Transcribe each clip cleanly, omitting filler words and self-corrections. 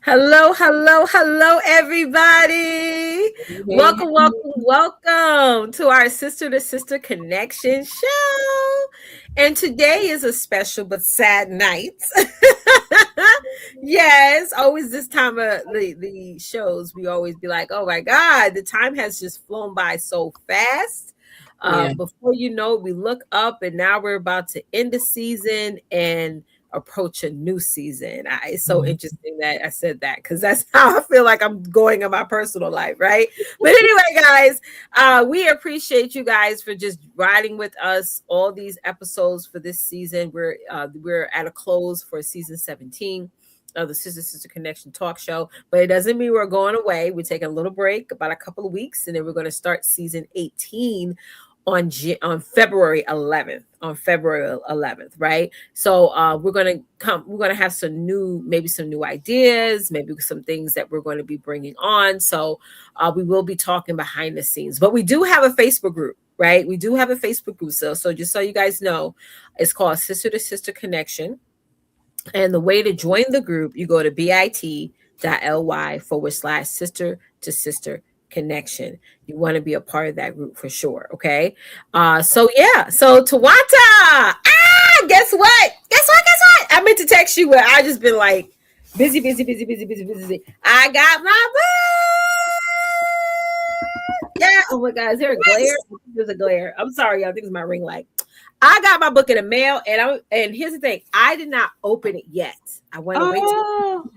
Hello, hello, hello, everybody. Hey, Welcome, welcome, welcome to our Sister to Sister Connection show. And today is a special but sad night. Yes, always this time of the shows, we always be like, oh my God, the time has just flown by so fast. yeah. Before you know it, we look up and now we're about to end the season and approach a new season. It's so Mhm. interesting that I said that because that's how I feel like I'm going in my personal life, right? But anyway, guys, we appreciate you guys for just riding with us all these episodes for this season. We're at a close for season 17 of the Sister Connection talk show, but it doesn't mean we're going away. We're taking a little break, about a couple of weeks, and then we're going to start season 18 on February 11th. On February 11th, right? So we're gonna have maybe some new ideas, maybe some things that we're going to be bringing on. So we will be talking behind the scenes, but we do have a Facebook group, right? We do have a Facebook group. So just so you guys know, it's called Sister to Sister Connection. And the way to join the group, you go to bit.ly/sister to sister connection. You want to be a part of that group for sure. Okay. So yeah. So Twonta. Guess what? Guess what? I meant to text you, but I just been like busy, busy, busy, busy, busy, busy, busy. I got my book. Yeah. Oh my God. Is there a glare? There's a glare. I'm sorry, y'all. I think it's my ring light. I got my book in the mail, and here's the thing: I did not open it yet. I want to wait Oh,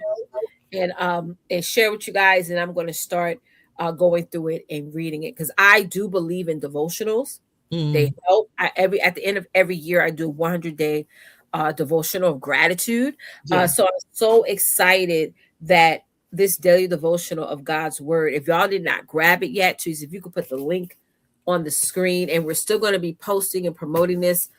and share with you guys, and I'm going to start going through it and reading it because I do believe in devotionals. They mm, help. At the end of every year, I do a 100-day devotional of gratitude. yeah. So I'm so excited that this daily devotional of God's word. If y'all did not grab it yet, please, if you could put the link on the screen, and we're still going to be posting and promoting this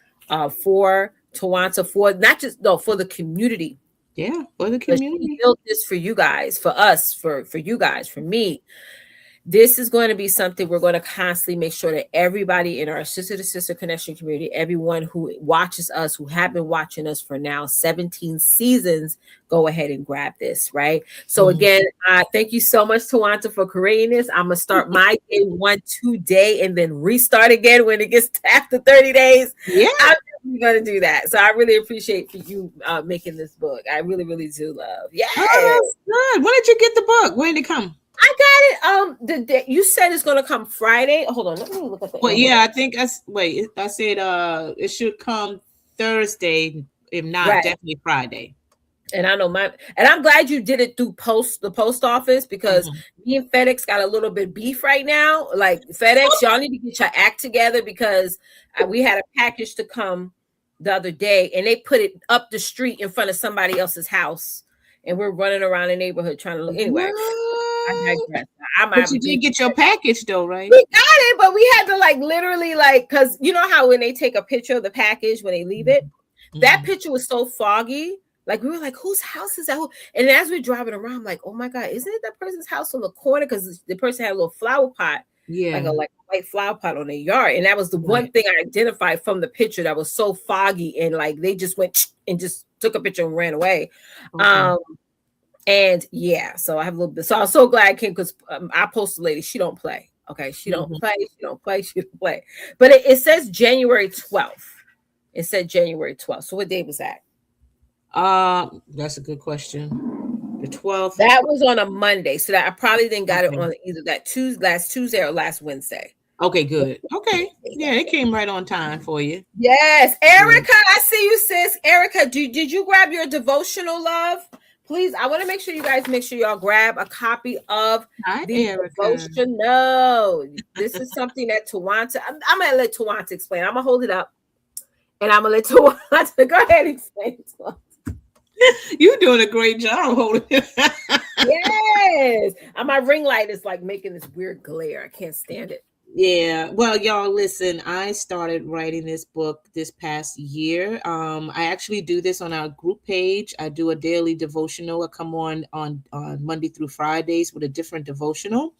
for Twonta, for not just no for the community, Yeah, for the but she community. built this for you guys, for us, for you guys, for me. This is going to be something we're going to constantly make sure that everybody in our Sister to Sister Connection community, everyone who watches us, who have been watching us for now 17 seasons, go ahead and grab this, right? So Mhm. again, thank you so much, Twonta, for creating this. I'm gonna start my day one today and then restart again when it gets to after 30 days. Yeah. I'm gonna do that. So I really appreciate for you making this book. I really, really do love. Oh, Yes. that's good. When did you get the book? When did it come? I got it. You said it's gonna come Friday. Hold on, let me look at the Well, envelope. yeah, I think I said it should come Thursday, if not Right. definitely Friday. And I know and I'm glad you did it through the post office because Mhm. me and FedEx got a little bit beef right now. Like FedEx, y'all need to get your act together because we had a package to come the other day and they put it up the street in front of somebody else's house, and we're running around the neighborhood trying to look. Anyway, I What? digress. I'm But have a you did beef. get your package though, right? We got it, but we had to like literally like because you know how when they take a picture of the package when they leave it, Mhm. that Mhm. picture was so foggy. Like we were like, whose house is that? And as we're driving around, I'm like, oh my God, isn't it that person's house on the corner? Because the person had a little flower pot, Yeah. like a white flower pot on their yard. And that was the one Right. thing I identified from the picture that was so foggy. And like they just went and just took a picture and ran away. Okay. Um, and yeah, so I have a little bit. So I was so glad I came because I posted lady, she don't play. Okay, she don't Mhm. play, she don't play, she don't play. But it says January 12th. It said January 12th. So what day was that? That's a good question. The 12th. That was on a Monday. So that I probably didn't got it Okay. on either that Tuesday, last Tuesday or last Wednesday. Okay, good. Okay. Yeah, it came right on time for you. Yes, Yeah. Erica, I see you, sis. Erica, did you grab your devotional, love? Please, I want to make sure you guys make sure y'all grab a copy of Hi, the Erica. devotional. This is something that Twonta, I'm gonna let Twonta explain. I'm gonna hold it up and I'm gonna let Twonta go ahead and explain it to us. You're doing a great job holding it. Yes, and my ring light is like making this weird glare. I can't stand it. Yeah. Well, y'all listen, I started writing this book this past year. I actually do this on our group page. I do a daily devotional. I come on Monday through Fridays with a different devotional.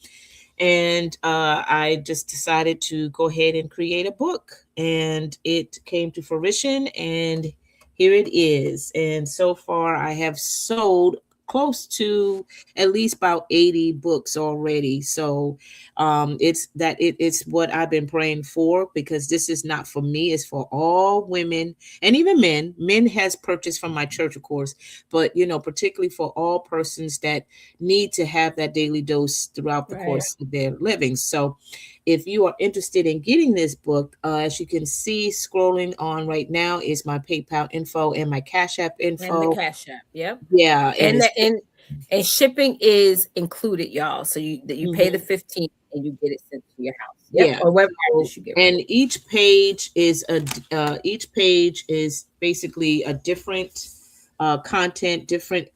And I just decided to go ahead and create a book, and it came to fruition, and here it is. And so far, I have sold close to at least about 80 books already. So it's what I've been praying for, because this is not for me, it's for all women and even men has purchased from my church, of course, but particularly for all persons that need to have that daily dose throughout the Right. course of their living. So if you are interested in getting this book, as you can see scrolling on right now is my PayPal info and my Cash App And the info. Cash App. Yep. Yeah, and And it's the and shipping is included, y'all. So you pay the mhm. 15 and you get it sent to your house. Yep. Yeah. Or whatever So, address you give. and each page is basically a different content, different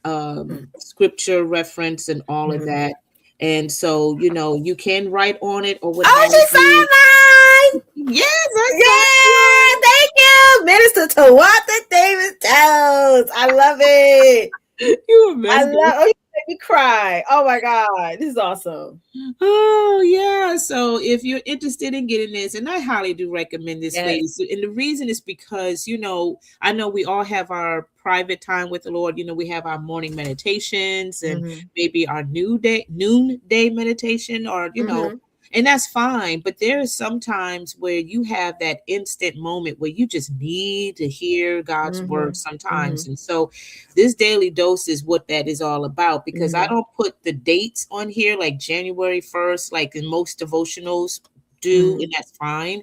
scripture reference, and all of Mhm. that. And so you can write on it or what Oh, have she you. signed mine. Yes, I saw Yeah, thank you, Minister Twonta Davis Jones. I love it. you. You were I messing. love. Oh, you made me cry. Oh my god, this is awesome. Oh, yeah. So if you're interested in getting this, and I highly do recommend this, Yes. ladies. And the reason is because, I know we all have our private time with the Lord. We have our morning meditations and Mm-hmm. maybe our noonday meditation, or, Mm-hmm. and that's fine. But there is sometimes where you have that instant moment where you just need to hear God's word Mm-hmm. sometimes. And so this daily dose is what that is all about, because I Mm-hmm. don't put the dates on here like January 1st, like in most devotionals do, Mm-hmm. and that's fine.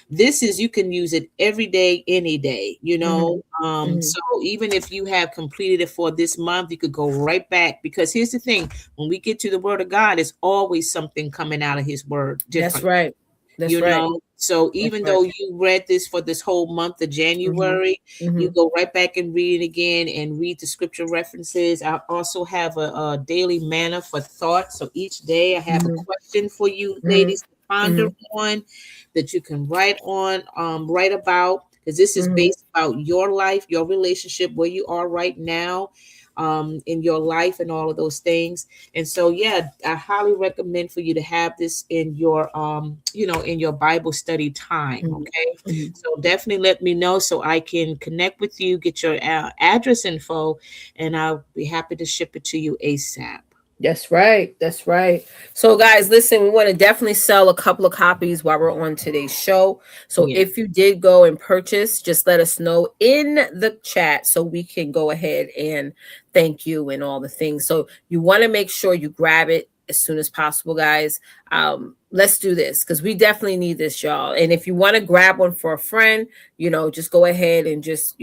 This is, you can use it every day, any day, Mm-hmm. so even if you have completed it for this month, you could go right back, because here's the thing: when we get to the word of God, there's always something coming out of his word That's different. right. That's right. So That's even right. though you read this for this whole month of Mm-hmm. January, you Mm-hmm. go right back and read it again and read the scripture references. I also have a daily manna for thought. So each day I have a Mm-hmm. question for you Mm-hmm. ladies to ponder Mm-hmm. on, that you can write about, because this is Mm-hmm. based about your life, your relationship, where you are right now, in your life, and all of those things. And so, yeah, I highly recommend for you to have this in your in your Bible study time. Mm-hmm. Okay, Mm-hmm. so definitely let me know so I can connect with you, get your address info, and I'll be happy to ship it to you ASAP. That's right. That's right. So, guys, listen, we want to definitely sell a couple of copies while we're on today's show. So, Yeah, if you did go and purchase, just let us know in the chat so we can go ahead and thank you and all the things. So, you want to make sure you grab it as soon as possible, guys. Let's do this because we definitely need this, y'all. And if you want to grab one for a friend, just go ahead and just,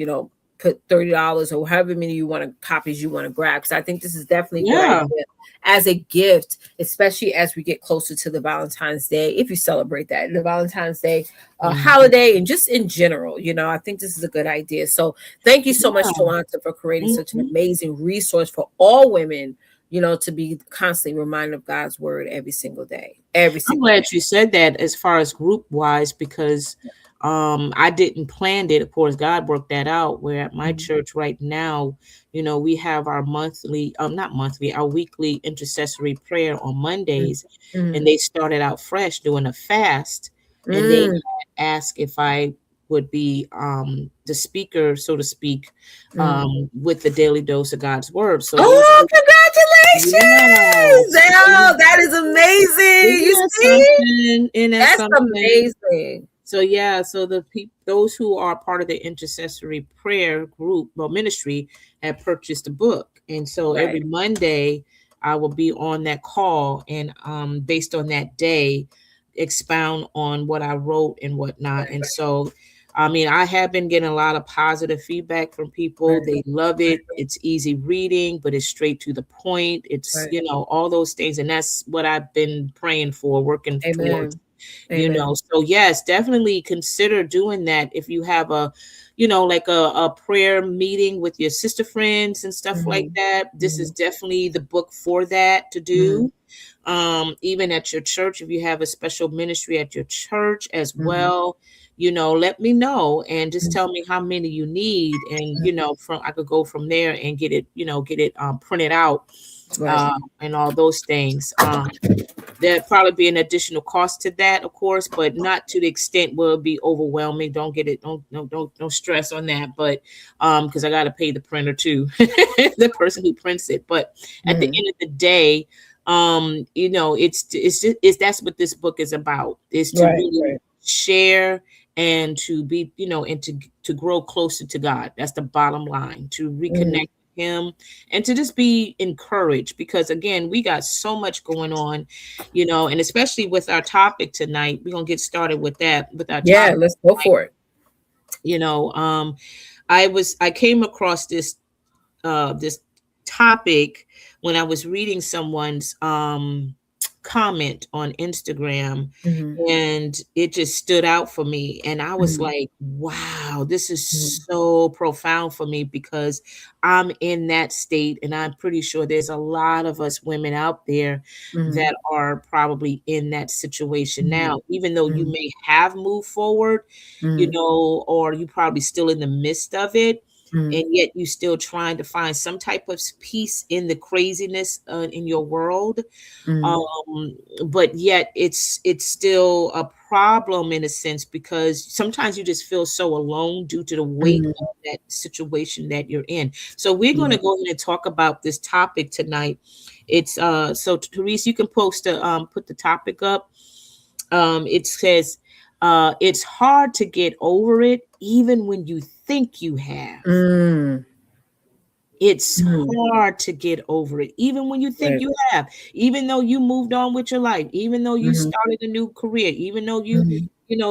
put $30 or however many copies you want to grab, because I think this is definitely a good yeah. idea as a gift, especially as we get closer to the Valentine's Day, if you celebrate that, the Valentine's Day Mhm. holiday, and just in general, I think this is a good idea. So thank you so much, Yeah. Tawanta, for creating such an Mhm. amazing resource for all women, to be constantly reminded of God's word every single day, every I'm single day. glad you said that as far as group wise, because I didn't plan it. Of course, God worked that out. Where at my Mhm. church right now, we have our monthly, not monthly, our weekly intercessory prayer on Mondays, and Mhm. they started out fresh doing a fast, and they Mm. had asked if I would be the speaker, so to speak, Mm. with the daily dose of God's word. So those, Oh, yeah, congratulations! Oh, that is amazing. isn't You that see? something? Isn't that That's something? amazing. So yeah, so those who are part of the intercessory prayer group, well, ministry, have purchased a book, and so every Right. Monday I will be on that call, and based on that day, expound on what I wrote and whatnot. Right. And so, I mean, I have been getting a lot of positive feedback from people. Right. They love it. It's easy reading, but it's straight to the point. It's Right. all those things, and that's what I've been praying for, working towards. Amen. Amen. So yes, definitely consider doing that if you have like a prayer meeting with your sister friends and stuff like Mhm. that. This is Mhm. definitely the book for that to Mhm. do. Even at your church, if you have a special ministry at your church as Mhm. well, let me know and just Mhm. tell me how many you need, and from I could go from there and get it printed out, Right. and all those things. There'd probably be an additional cost to that, of course, but not to the extent where it'll be overwhelming. Don't get it, don't stress on that. But because I gotta pay the printer too, the person who prints it. But at the Mhm. end of the day, it's that's what this book is about, is to Right, really right. share and to be, and to grow closer to God. That's the bottom line, to reconnect Mhm. with him and to just be encouraged, because again, we got so much going on, and especially with our topic tonight. We're gonna get started with that, with our Yeah, topic. let's go for it. you know um I came across this topic when I was reading someone's comment on Instagram, Mhm. and it just stood out for me, and I was Mhm. like, wow, this is Mhm. so profound for me, because I'm in that state, and I'm pretty sure there's a lot of us women out there Mhm. that are probably in that situation Mhm. now, even though you Mhm. may have moved forward, Mhm. or you probably still in the midst of it, Mhm. and yet you still trying to find some type of peace in the craziness in your world. Mhm. um but yet it's still a problem in a sense, because sometimes you just feel so alone due to the weight Mhm. of that situation that you're in. So we're going Yeah. to go ahead and talk about this topic tonight. It's so Therese, you can put the topic up. It says, it's hard to get over it even when you think you have. Mm. It's Mhm. hard to get over it, even when you think Right. you have, even though you moved on with your life, even though you Mhm. started a new career, even though Mhm.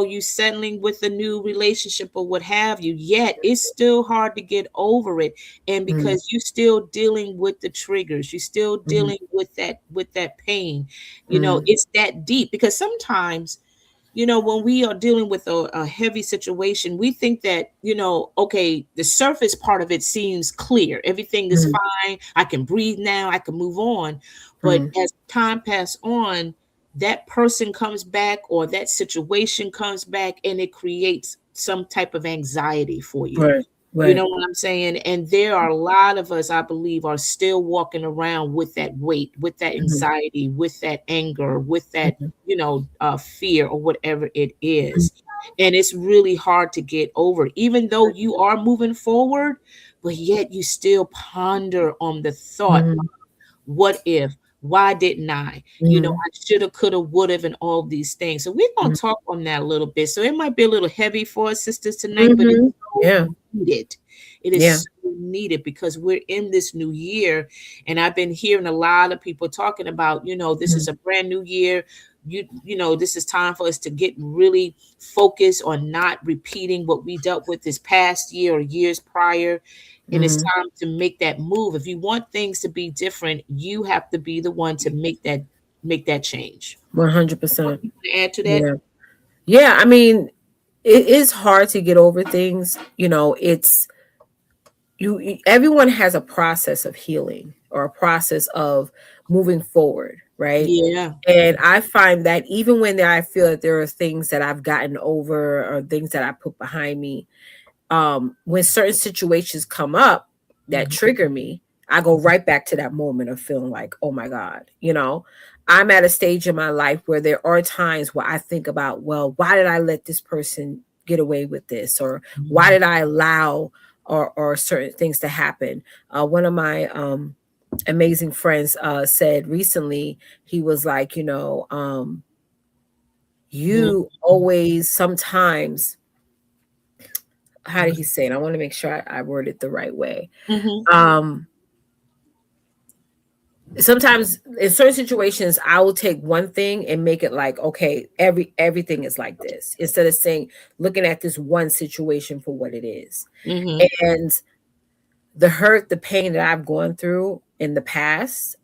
you settling with a new relationship or what have you, yet it's still hard to get over it. And Mhm. because you're still dealing with the triggers, you're still Mhm. dealing with that pain, Mhm. it's that deep. Because sometimes, when we are dealing with a heavy situation, we think that, okay, the surface part of it seems clear. Everything is Mhm. fine. I can breathe now. I can move on. But Mhm. as time passes on, that person comes back or that situation comes back, and it creates some type of anxiety for you. Right. You know Right. what I'm saying? And there are a lot of us, I believe, are still walking around with that weight, with that Mhm. anxiety, with that anger, with that, Mhm. fear or whatever it Mhm. is. And it's really hard to get over, even though you are moving forward, but yet you still ponder on the thought, Mhm. what if, why didn't I, Mhm. I should have, could have, would have, and all these things. So we're going Mhm. to talk on that a little bit. So it might be a little heavy for us sisters tonight, but it's Mhm. so Yeah. needed. It Yeah. is so needed, because we're in this new year, and I've been hearing a lot of people talking about, this is Mhm. a brand new year. This is time for us to get really focused on not repeating what we dealt with this past year or years prior. And it's Mhm. time to make that move. If you want things to be different, you have to be the one to make that change. What 100%. you want to add to that? Yeah. Yeah. I mean, it is hard to get over things. It's everyone has a process of healing or a process of moving forward, right? Yeah. And I find that even when I feel that there are things that I've gotten over or things that I put behind me, when certain situations come up that Mhm. trigger me, I go right back to that moment of feeling like, oh my God, I'm at a stage in my life where there are times where I think about, well, why did I let this person get away with this? Or why Mhm. did I allow or certain things to happen? One of my amazing friends said recently, he was like, you always sometimes, how did he say it? I want to make sure I word it the right way. Mhm. Um, Sometimes in certain situations, I will take one thing and make it like, okay, everything is like this, instead of saying, looking at this one situation for what it is. Mhm. And the hurt, the pain that I've gone through in the past,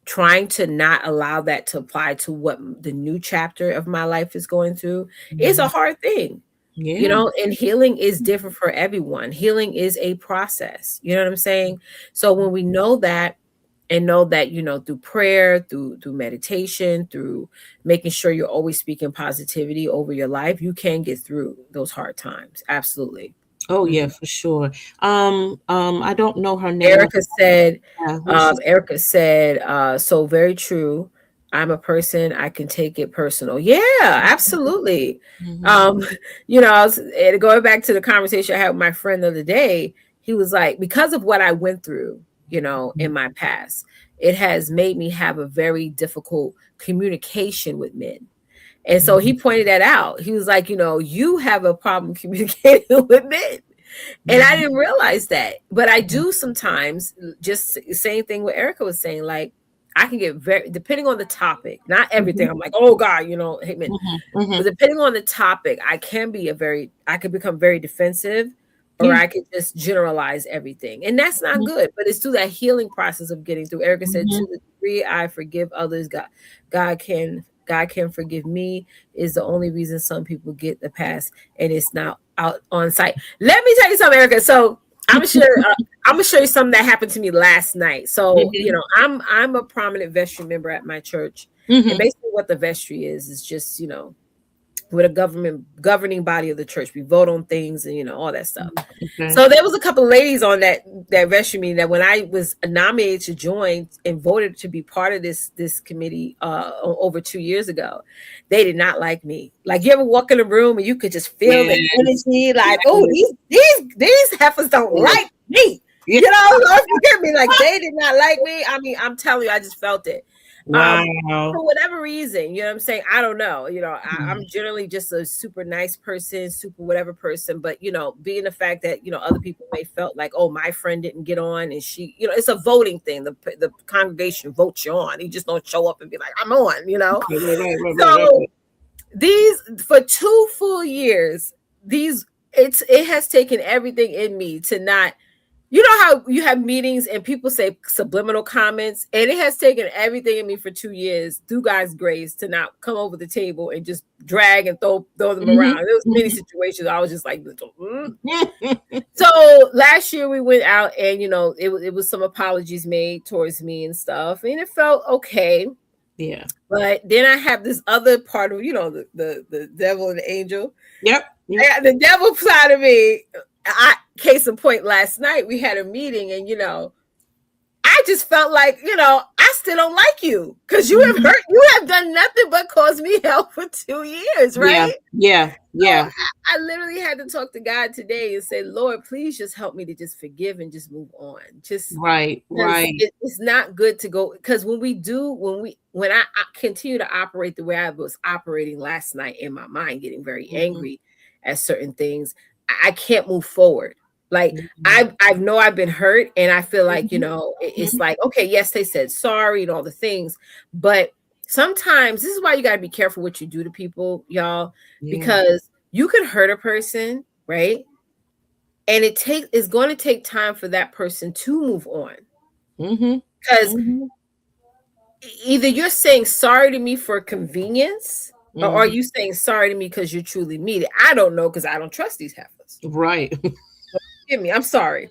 trying to not allow that to apply to what the new chapter of my life is going through is a Mhm. hard thing. Yeah. And healing is different for everyone. Healing is a process. You know what I'm saying? So when we know that, and know that, through prayer, through meditation, through making sure you're always speaking positivity over your life, you can get through those hard times. Absolutely. Oh yeah, Mhm. for sure. I don't know her name. Erica said, Who's she? so very true. I'm a person, I can take it personal. Yeah, absolutely. Mm-hmm. Um, I was going back to the conversation I had with my friend the other day. He was like, because of what I went through, in my past, it has made me have a very difficult communication with men. And so he pointed that out. He was like, you have a problem communicating with men. And I Mm-hmm. didn't realize that. But I do sometimes, just same thing what Erica was saying, like I can get very, depending on the topic, not Mm-hmm. everything. I'm like, oh God, hey man. Mm-hmm. But depending on the topic, I could become very defensive, or Yeah. I could just generalize everything. And that's not good. But it's through that healing process of getting through. Erica said, Mm-hmm. to the degree I forgive others, God can forgive me, is the only reason some people get the pass, and it's not out on site. Let me tell you something, Erica. So I'm gonna show you something that happened to me last night. So Mm-hmm. I'm a prominent vestry member at my church, and Mm-hmm. basically what the vestry is just with a government governing body of the church. We vote on things and all that stuff. Okay. So there was a couple of ladies on that vestry meeting that when I was nominated to join and voted to be part of this committee over 2 years ago, they did not like me. Like, you ever walk in a room and you could just feel the Yes. energy, like, oh, Yes. these heifers don't Yes. like me. Yeah. Lord forgive me. Like, they did not like me. I mean, I'm telling you, I just felt it. Um, Wow. for whatever reason, you know what I'm saying? I don't know. I'm Mhm. generally just a super nice person, super whatever person. But, being the fact that, other people may felt like, oh, my friend didn't get on and she, it's a voting thing. The congregation votes you on. You just don't show up and be like, I'm on. Right, right, right, right, right, So right. these, for 2 full years, it has taken everything in me to not, how you have meetings and people say subliminal comments, and it has taken everything in me for 2 years, through God's grace, to not come over the table and just drag and throw them Mhm. around. There was many Mhm. situations I was just like, So last year we went out, and it was some apologies made towards me and stuff, and it felt okay. Yeah. But then I have this other part of the devil and the angel. Yep. Yep. The devil side of me. Case in point, last night we had a meeting, and I just felt like, I still don't like you because Mhm. you have done nothing but cause me hell for 2 years, Yeah. right? Yeah. So Yeah. I literally had to talk to God today and say, Lord, please just help me to just forgive and just move on. Just Right. because Right. it's not good to go, because when I continue to operate the way I was operating last night in my mind, getting very Mhm. angry at certain things, I can't move forward. Like, Mhm. I know I've been hurt, and I feel like, Mhm. it's Mhm. like, okay, yes, they said sorry and all the things, but sometimes this is why you got to be careful what you do to people, y'all, Yeah. because you could hurt a person, right? And it's going to take time for that person to move on, Mhm. because Mhm. either you're saying sorry to me for convenience, or are Mhm. you saying sorry to me because you truly mean it? I don't know, because I don't trust these heifers. Right. Give me, I'm sorry.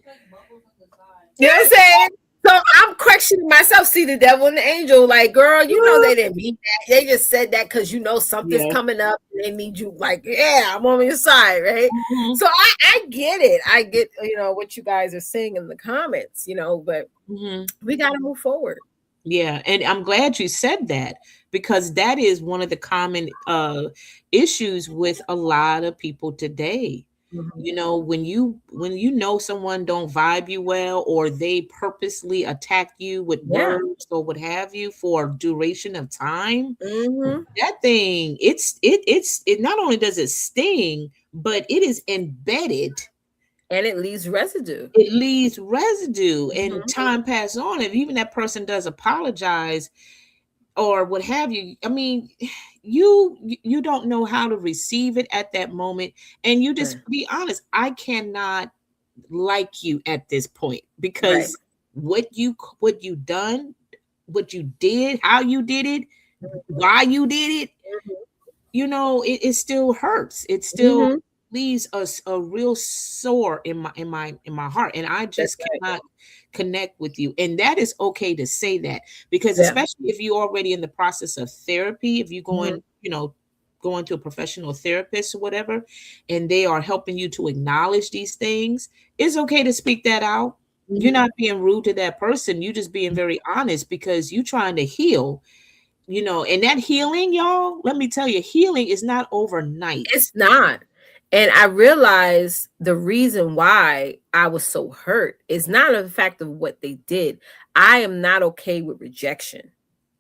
You know what I'm saying? So I'm questioning myself. See, the devil and the angel, like, girl, they didn't mean that. They just said that because something's Yeah. coming up and they need you. Like, yeah, I'm on your side, right? Mhm. So I get it. I get what you guys are saying in the comments, but Mhm. we got to move forward. Yeah, and I'm glad you said that because that is one of the common issues with a lot of people today. Mhm. You know, when you know someone don't vibe you well, or they purposely attack you with Yeah. words or what have you for a duration of time, Hmm. that thing, it not only does it sting, but it is embedded. And it leaves residue. It leaves residue, and Hmm. time pass on, and even that person does apologize or what have you. I mean, you don't know how to receive it at that moment, and you just Right. be honest. I cannot like you at this point Right. because what you done, what you did, how you did it, why you did it, it still hurts. It still Hmm. leaves us a real sore in my heart, and I That's just right. cannot connect with you. And that is okay to say that, because Yeah. especially if you're already in the process of therapy, if you're Hmm. going, going to a professional therapist or whatever, and they are helping you to acknowledge these things, it's okay to speak that out. You're Mhm. not being rude to that person. You're just being very honest because you're trying to heal, and that healing, y'all, let me tell you, healing is not overnight. It's not. And I realized the reason why I was so hurt is not the fact of what they did. I am not okay with rejection.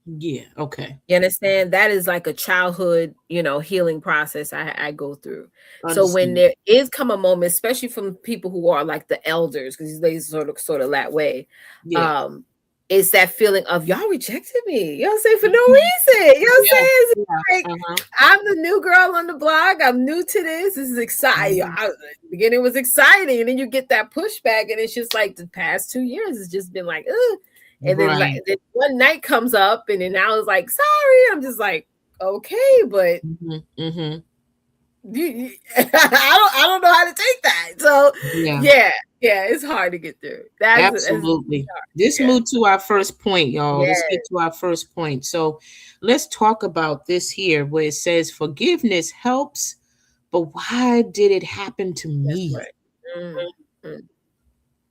Yeah, okay. You understand? That is like a childhood, healing process I go through. So when Understand. there is come a moment, especially from people who are like the elders, because they sort of that way, Yeah. um, it's that feeling of y'all rejected me. You know what I'm saying? For no Mhm. reason. You know what I'm Yeah. saying? It's Yeah. like Uh-huh. I'm the new girl on the block. I'm new to this. This is exciting. Mhm. The beginning was exciting, and then you get that pushback, and it's just like the past 2 years has just been like, ugh. And then like Right. then one night comes up, and then I was like, sorry. I'm just like, okay, but Mhm. Mhm. I don't know how to take that. So Yeah. yeah, yeah, it's hard to get through. That's Absolutely. This yeah, move to our first point, y'all. Let's yeah, get to our first point. So let's talk about this here where it says forgiveness helps, but why did it happen to that's me? right. Mm, mm,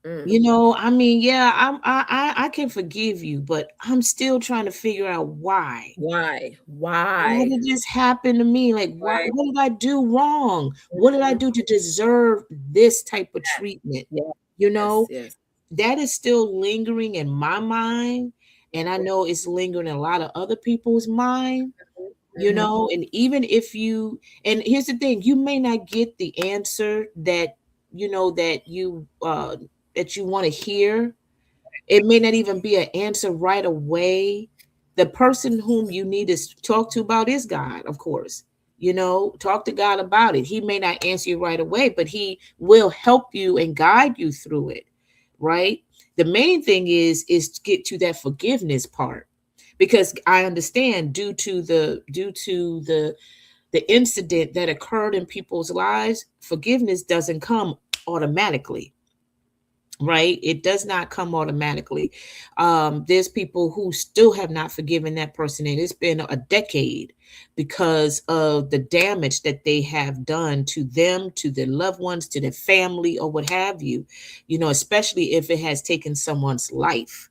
mm. I mean, yeah, I can forgive you, but I'm still trying to figure out why. Why? Why Why? did this happen to me? Like, Right. what did I do wrong? What did I Mhm. do to deserve this type of treatment? Yeah. You Yes, know, yes. that is still lingering in my mind. And I know it's lingering in a lot of other people's mind, Mhm. and even if and here's the thing, you may not get the answer that, that you want to hear. It may not even be an answer right away. The person whom you need to talk to about is God, of course. Talk to God about it. He may not answer you right away, but he will help you and guide you through it, right? The main thing is to get to that forgiveness part, because I understand due to the incident that occurred in people's lives, forgiveness doesn't come automatically, right? It does not come automatically. There's people who still have not forgiven that person, and it's been a decade because of the damage that they have done to them, to their loved ones, to their family, or what have you. Especially if it has taken someone's life.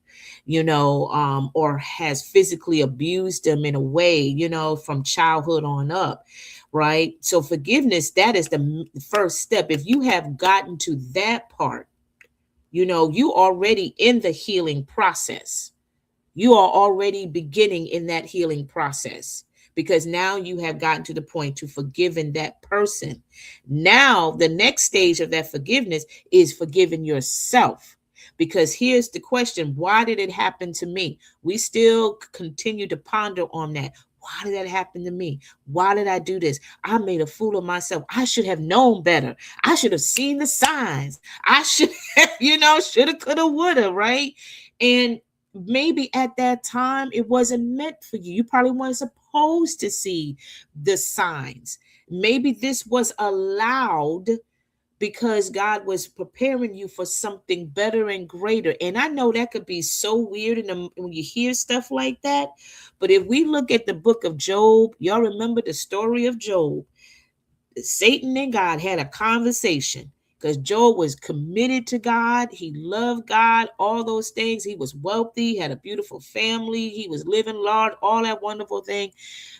Or has physically abused them in a way, from childhood on up, right? So forgiveness, that is the first step. If you have gotten to that part, you already in the healing process. You are already beginning in that healing process, because now you have gotten to the point to forgiving that person. Now the next stage of that forgiveness is forgiving yourself, because here's the question: why did it happen to me? We still continue to ponder on that. Why did that happen to me? Why did I do this? I made a fool of myself. I should have known better. I should have seen the signs. I should have, shoulda, coulda, woulda, right? And maybe at that time it wasn't meant for you. You probably weren't supposed to see the signs. Maybe this was allowed because God was preparing you for something better and greater. And I know that could be so weird when you hear stuff like that. But if we look at the book of Job, y'all remember the story of Job. Satan and God had a conversation, because Job was committed to God. He loved God, all those things. He was wealthy, had a beautiful family. He was living large, all that wonderful thing.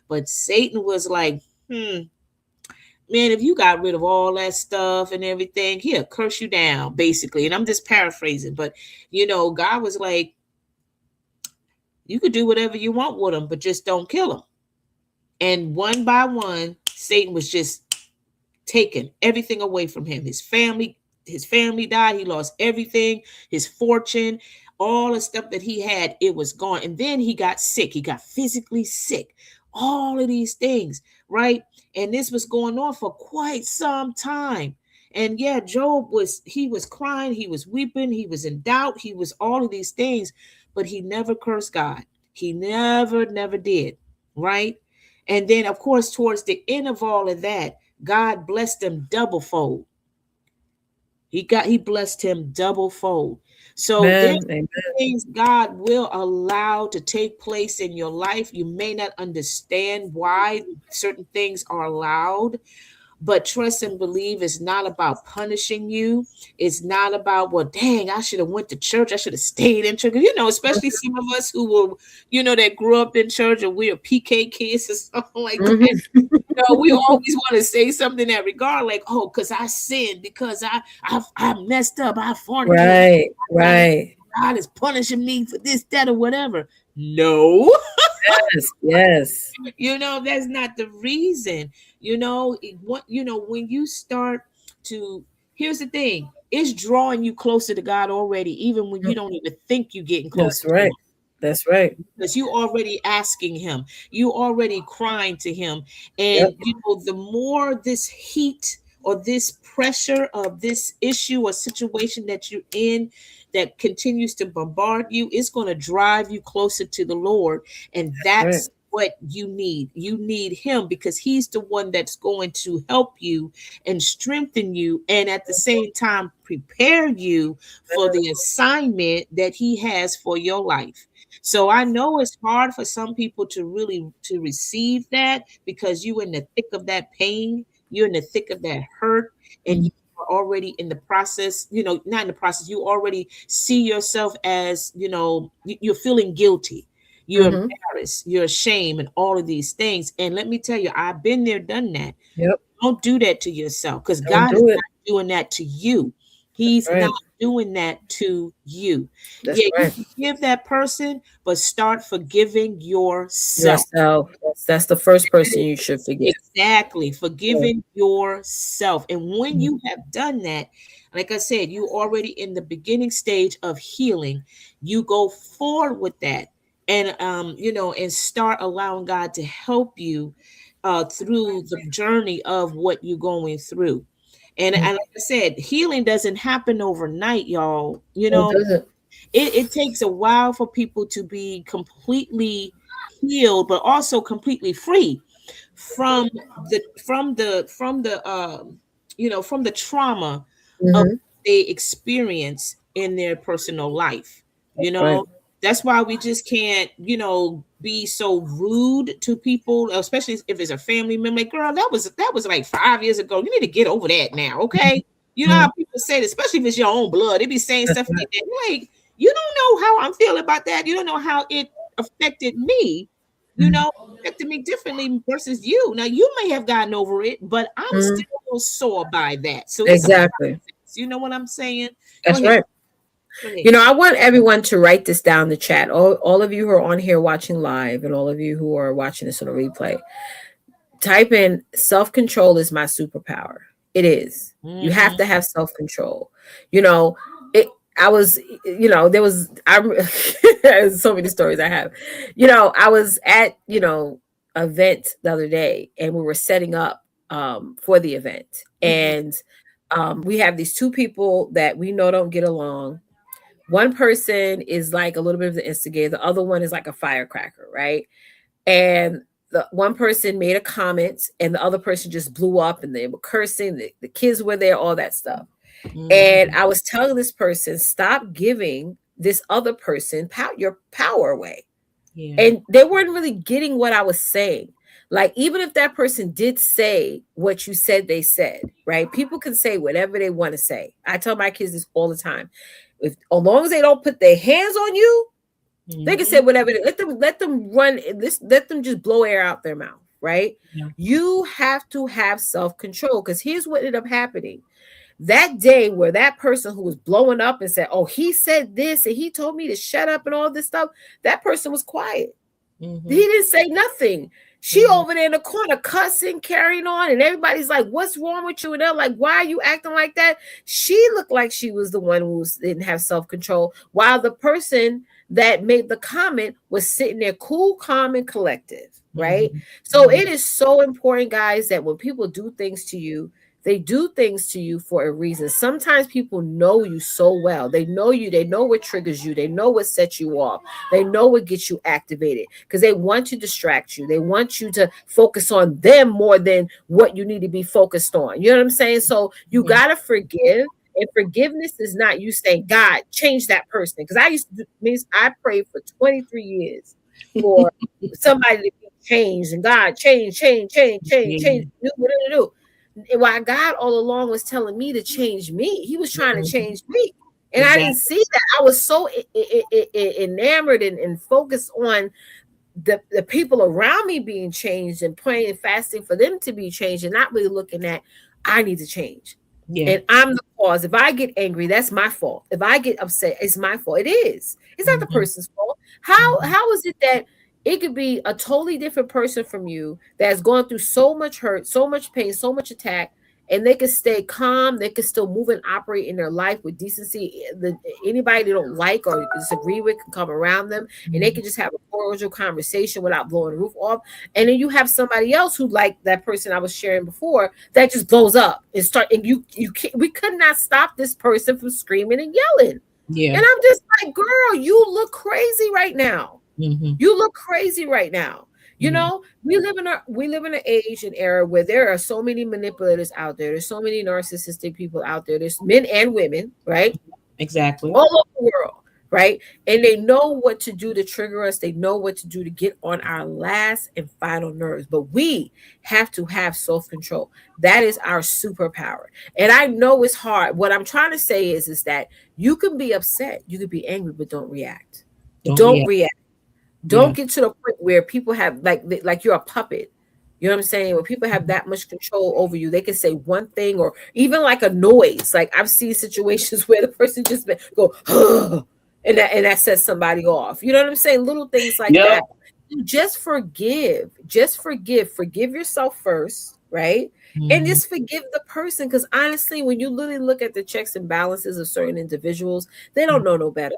But Satan was like, man, if you got rid of all that stuff and everything, he'll curse you down, basically. And I'm just paraphrasing. But, God was like, you could do whatever you want with him, but just don't kill him. And one by one, Satan was just taken everything away from him. His family died. He lost everything, his fortune, all the stuff that he had, it was gone. And then he got sick. He got physically sick. All of these things, right? And this was going on for quite some time. And yeah, he was crying, he was weeping, he was in doubt, he was all of these things, but he never cursed God. He never did, right? And then, of course, towards the end of all of that, God blessed them double fold. He blessed him double fold. So there's Amen. Amen. things God will allow to take place in your life. You may not understand why certain things are allowed, but trust and believe it's not about punishing you. It's not about, well, dang, I should have went to church. I should have stayed in church. You know, especially some of us who were, that grew up in church, and we are PK kids or something like that. Mhm. We always want to say something in that regard, like, oh, because I sinned, because I messed up, I fornicated, Right. God, Right. God is punishing me for this, that, or whatever. No, Yes. Yes. that's not the reason. When you start to, here's the thing, it's drawing you closer to God already, even when you don't even think you're getting closer That's to Him, right. That's right. because you already asking Him, you already crying to Him. And Yep. the more this heat or this pressure of this issue or situation that you're in that continues to bombard you, it's going to drive you closer to the Lord. And Right. that's what you need Him, because He's the one that's going to help you and strengthen you, and at the same time prepare you for the assignment that He has for your life. So I know it's hard for some people to really to receive that, because you in the thick of that pain, you're in the thick of that hurt, and you are already in the process, not in the process, you already see yourself as, you're feeling guilty, you're Mm-hmm. embarrassed, you're ashamed, and all of these things. And let me tell you, I've been there, done that. Yep. Don't do that to yourself, because Don't God is do it. not doing that to you. That's He's not right. doing that to you. That's Yeah, you right. forgive that person, but start forgiving yourself. Yourself. That's the first person you should forgive. Exactly, Yeah. forgiving yourself. And when Mhm. you have done that, like I said, you already in the beginning stage of healing. You go forward with that, and and start allowing God to help you through the journey of what you're going through. And like I said, healing doesn't happen overnight, y'all. No, it doesn't. It takes a while for people to be completely healed, but also completely free from the trauma of Hmm. they experience in their personal life. you That's right. know that's why we just can't be so rude to people, especially if it's a family member. Like, girl, that was like 5 years ago, you need to get over that now, okay? You know Mhm. how people say that, especially if it's your own blood, they be saying That's stuff right. like that. Like, you don't know how I'm feeling about that, you don't know how it affected me, you Mhm. know affected me differently versus you. Now, you may have gotten over it, but I'm Mhm. still sore by that. So it's a Exactly. process. You know what I'm saying? Go That's ahead. right. Go ahead. I want everyone to write this down in the chat. All of you who are on here watching live, and all of you who are watching this on a replay, type in self control is my superpower. It is. You have Mm-hmm. to have self control. You know, it. I was, there was, there's so many stories I have. I was at, event the other day, and we were setting up for the event, Mm-hmm. and we have these two people that we know don't get along. One person is like a little bit of the instigator, the other one is like a firecracker, right? And the one person made a comment, and the other person just blew up, and they were cursing, the kids were there, all that stuff. Mm-hmm. And I was telling this person, stop giving this other person your power away. Yeah. And they weren't really getting what I was saying. Like, even if that person did say what you said they said, right? People can say whatever they want to say. I tell my kids this all the time. If, as long as they don't put their hands on you, they can say Mm-hmm. whatever. Let them run. Let them just blow air out their mouth, right? Yeah. You have to have self control, because here's what ended up happening. That day where that person who was blowing up and said, "Oh, he said this and he told me to shut up and all this stuff," that person was quiet. He Mm-hmm. didn't say nothing. She Mm-hmm. over there in the corner cussing, carrying on, and everybody's like, "What's wrong with you?" And they're like, "Why are you acting like that?" She looked like she was the one who didn't have self control, while the person that made the comment was sitting there cool, calm, and collective. Right. Mm-hmm. So it is so important, guys, that when people do things to you, they do things to you for a reason. Sometimes people know you so well. They know you. They know what triggers you. They know what sets you off. They know what gets you activated, because they want to distract you. They want you to focus on them more than what you need to be focused on. You know what I'm saying? So you Mm-hmm. got to forgive. And forgiveness is not you saying, God, change that person. Because I used to do, means I prayed for 23 years for somebody to be changed, and God change, change, change, change, change, Yeah. do what to do. And while God all along was telling me to change me, He was trying to Mhm. change me. And I didn't Exactly. see that. I was so enamored and focused on the people around me being changed and praying and fasting for them to be changed, and not really looking at, I need to change. Yeah. And I'm the cause. If I get angry, that's my fault. If I get upset, it's my fault. It is. It's not the Hmm. person's fault. How Hmm. how is it that it could be a totally different person from you that's gone through so much hurt, so much pain, so much attack, and they can stay calm, they can still move and operate in their life with decency. Anybody they don't like or disagree with can come around them, and they Hmm. can just have a cordial conversation without blowing the roof off. And then you have somebody else who, like that person I was sharing before, that just blows up and start. And you can't, we could not stop this person from screaming and yelling. Yeah. And I'm just like, girl, you look crazy right now. Hmm. You look crazy right now. You Yeah. know, we live in an age and era where there are so many manipulators out there. There's so many narcissistic people out there. There's men and women, right? Exactly. All over the world, right? And they know what to do to trigger us. They know what to do to get on our last and final nerves. But we have to have self-control. That is our superpower. And I know it's hard. What I'm trying to say is that you can be upset, you can be angry, but don't react. Don't Don't react. react. Yeah. Don't get to the point where people have like you're a puppet. You know what I'm saying? When people have that much control over you, they can say one thing or even like a noise. Like I've seen situations where the person just go, and that sets somebody off. You know what I'm saying? Little things like Yep. that. Just forgive. Just forgive. Forgive yourself first, right? And Hmm. just forgive the person. Because honestly, when you literally look at the checks and balances of certain individuals, they don't know no better.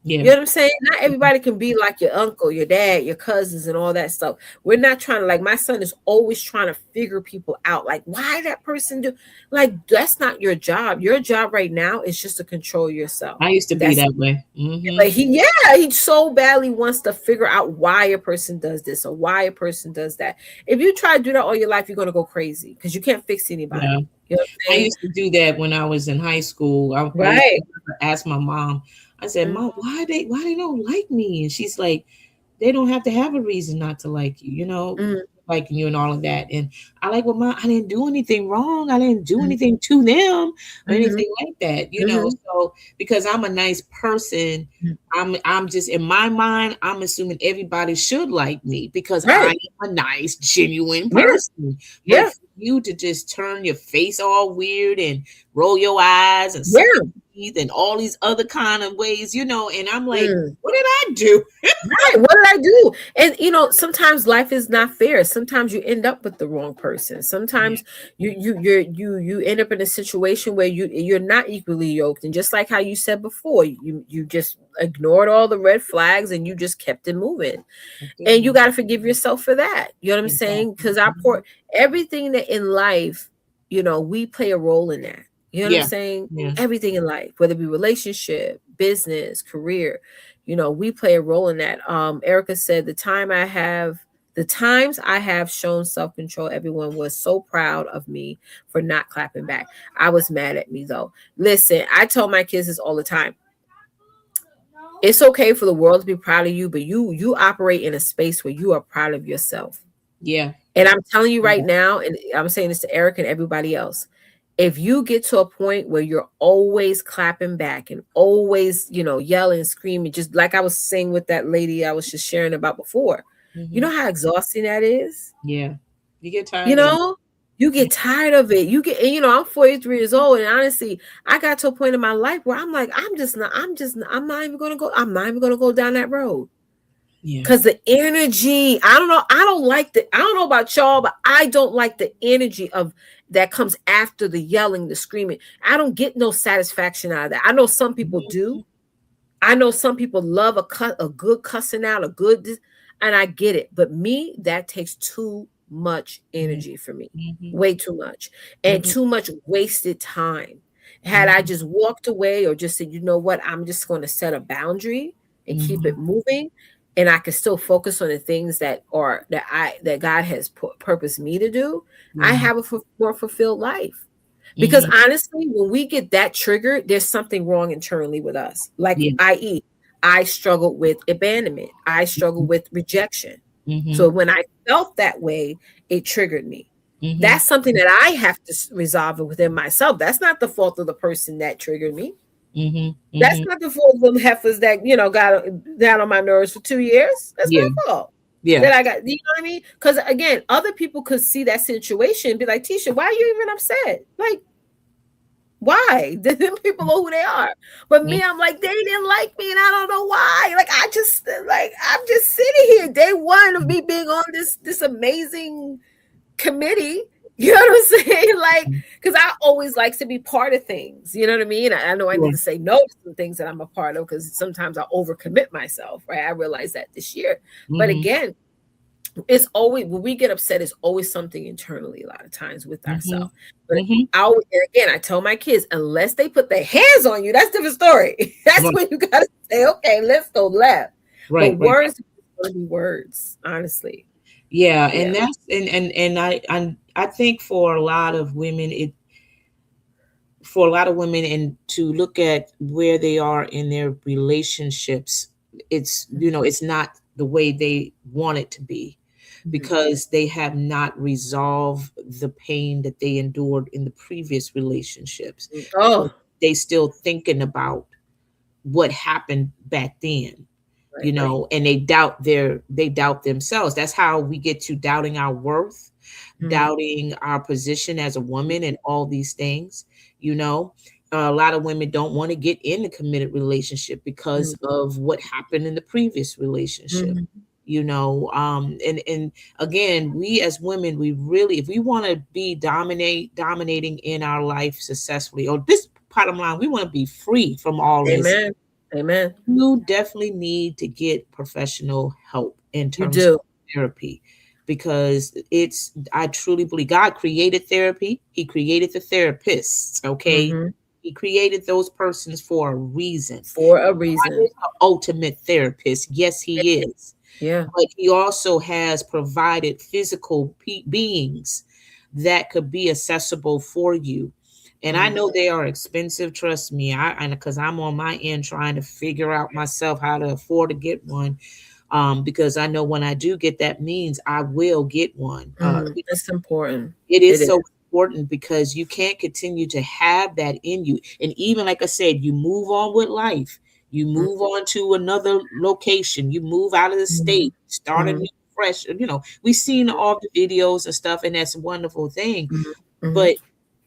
You Yeah. know what I'm saying? Not everybody can be like your uncle, your dad, your cousins, and all that stuff. We're not trying to, like, my son is always trying to figure people out. Like, why that person do, like, that's not your job. Your job right now is just to control yourself. I used to be That's that way. Hmm. but he so badly wants to figure out why a person does this or why a person does that. If you try to do that all your life, you're gonna go crazy because you can't fix Yeah. anybody. You know what I'm I saying? used to do that when I was in high school. I used Right. to ask my mom. I said, Mm, "Mom, why they don't like me?" And she's like, "They don't have to have a reason not to like you, mm, liking you and all of that." And I like, well, Mom, I didn't do anything wrong. I didn't do mm, anything to them or mhm, anything like that. mhm, So because I'm a nice person, mm. I'm just in my mind, I'm assuming everybody should like me because I Right. am a nice, genuine Yeah. person. But Yeah. for you to just turn your face all weird and roll your eyes and suck Yeah. your teeth and all these other kind of ways, and I'm like, Mm. what did I do? Right. What did I do? And sometimes life is not fair. Sometimes you end up with the wrong person. Yeah. Sometimes you end up in a situation where you're not equally yoked. And just like how you said before, you just ignored all the red flags and you just kept it moving. And you got to forgive yourself for that. You know what I'm saying? Exactly. Because our Mhm. poor everything that in life, we play a role in that. You know what I'm Yeah. saying? Yeah. Everything in life, whether it be relationship, business, career, we play a role in that. Erica said the times I have shown self-control, everyone was so proud of me for not clapping back. I was mad at me though. Listen, I tell my kids this all the time. It's okay for the world to be proud of you, but you operate in a space where you are proud of yourself. Yeah. And I'm telling you right Yeah. now, and I'm saying this to Eric and everybody else, if you get to a point where you're always clapping back and always, yelling, screaming, just like I was saying with that lady I was just sharing about before, you Hmm. know how exhausting that is? Yeah. You get You tired of it. know, you get tired of it. You get, and, I'm 43 years old, and honestly, I got to a point in my life where I'm like, I'm not even gonna go, I'm not even gonna go down that road. Yeah. Cause the energy, I don't know, I don't know about y'all, but I don't like the energy of that comes after the yelling, the screaming. I don't get no satisfaction out of that. I know some people do. Mhm. I know some people love a good cussing out, and I get it. But me, that takes too much Mhm. energy for me, Mhm. way too much, and Mhm. too much wasted time. Had I Mhm. just walked away or just said, you know what, I'm just going to set a boundary and keep it Mhm. moving, and I can still focus on the things that God has purposed me to do, I Mhm. have a more fulfilled life. Because Mhm. honestly, when we get that triggered, there's something wrong internally with us. Like, Yeah. i.e., I struggle with abandonment, I struggle with rejection. So Mhm. when I felt that way, it triggered me. Mhm. That's something that I have to resolve within myself. That's not the fault of the person that triggered me. Mhm. That's Mhm. not the fault of them heifers that, got down on my nerves for 2 years. That's Yeah. my fault. Yeah. That I got, you know what I mean? Because again, other people could see that situation and be like, Tisha, why are you even upset? Like, why? Then people know who they are. But Mhm. me, I'm like, they didn't like me, and I don't know why. Like, I'm just sitting here, day one of me being on this amazing committee. You know what I'm saying? Like, because I always like to be part of things. You know what I mean? I know I need Sure. to say no to some things that I'm a part of because sometimes I overcommit myself. Right? I realized that this year. But Mhm. again, it's always when we get upset, it's always something internally a lot of times with Mhm. ourselves. But Mhm. and again, I tell my kids, unless they put their hands on you, that's a different story. That's Right. when you gotta say, okay, let's go left. But Right. Right. words are gonna be words, honestly. Yeah, Yeah. and that's and I think for a lot of women it for a lot of women and to look at where they are in their relationships, it's it's not the way they want it to be Mhm. because they have not resolved the pain that they endured in the previous relationships. So Oh, they still thinking about what happened back then, right, right. and they doubt themselves. That's how we get to doubting our worth, Mhm. doubting our position as a woman, and all these things. you know a lot of women don't want to get in a committed relationship because Mhm. of what happened in the previous relationship. Mhm. And again, we as women, we really, if we want to be dominating in our life successfully, or this bottom line, we want to be free from all this, Amen. Amen. you definitely need to get professional help in You terms of do. therapy, because I truly believe God created therapy. He created the therapists, okay? Mhm. He created those persons for a reason. For a God reason. is the ultimate therapist. Yes, he is. Yeah. But he also has provided physical beings that could be accessible for you. And I Mhm. know they are expensive, trust me. And because I'm on my end trying to figure out myself how to afford to get one. Because I know when I do get that means I will get one. It's important. It It is is. so important because you can't continue to have that in you. And even like I said, you move on with life. You move on to another location. You move out of the Mhm. state, start a new Mhm. fresh. We've seen all the videos and stuff, and that's a wonderful thing. Mhm. Mhm. But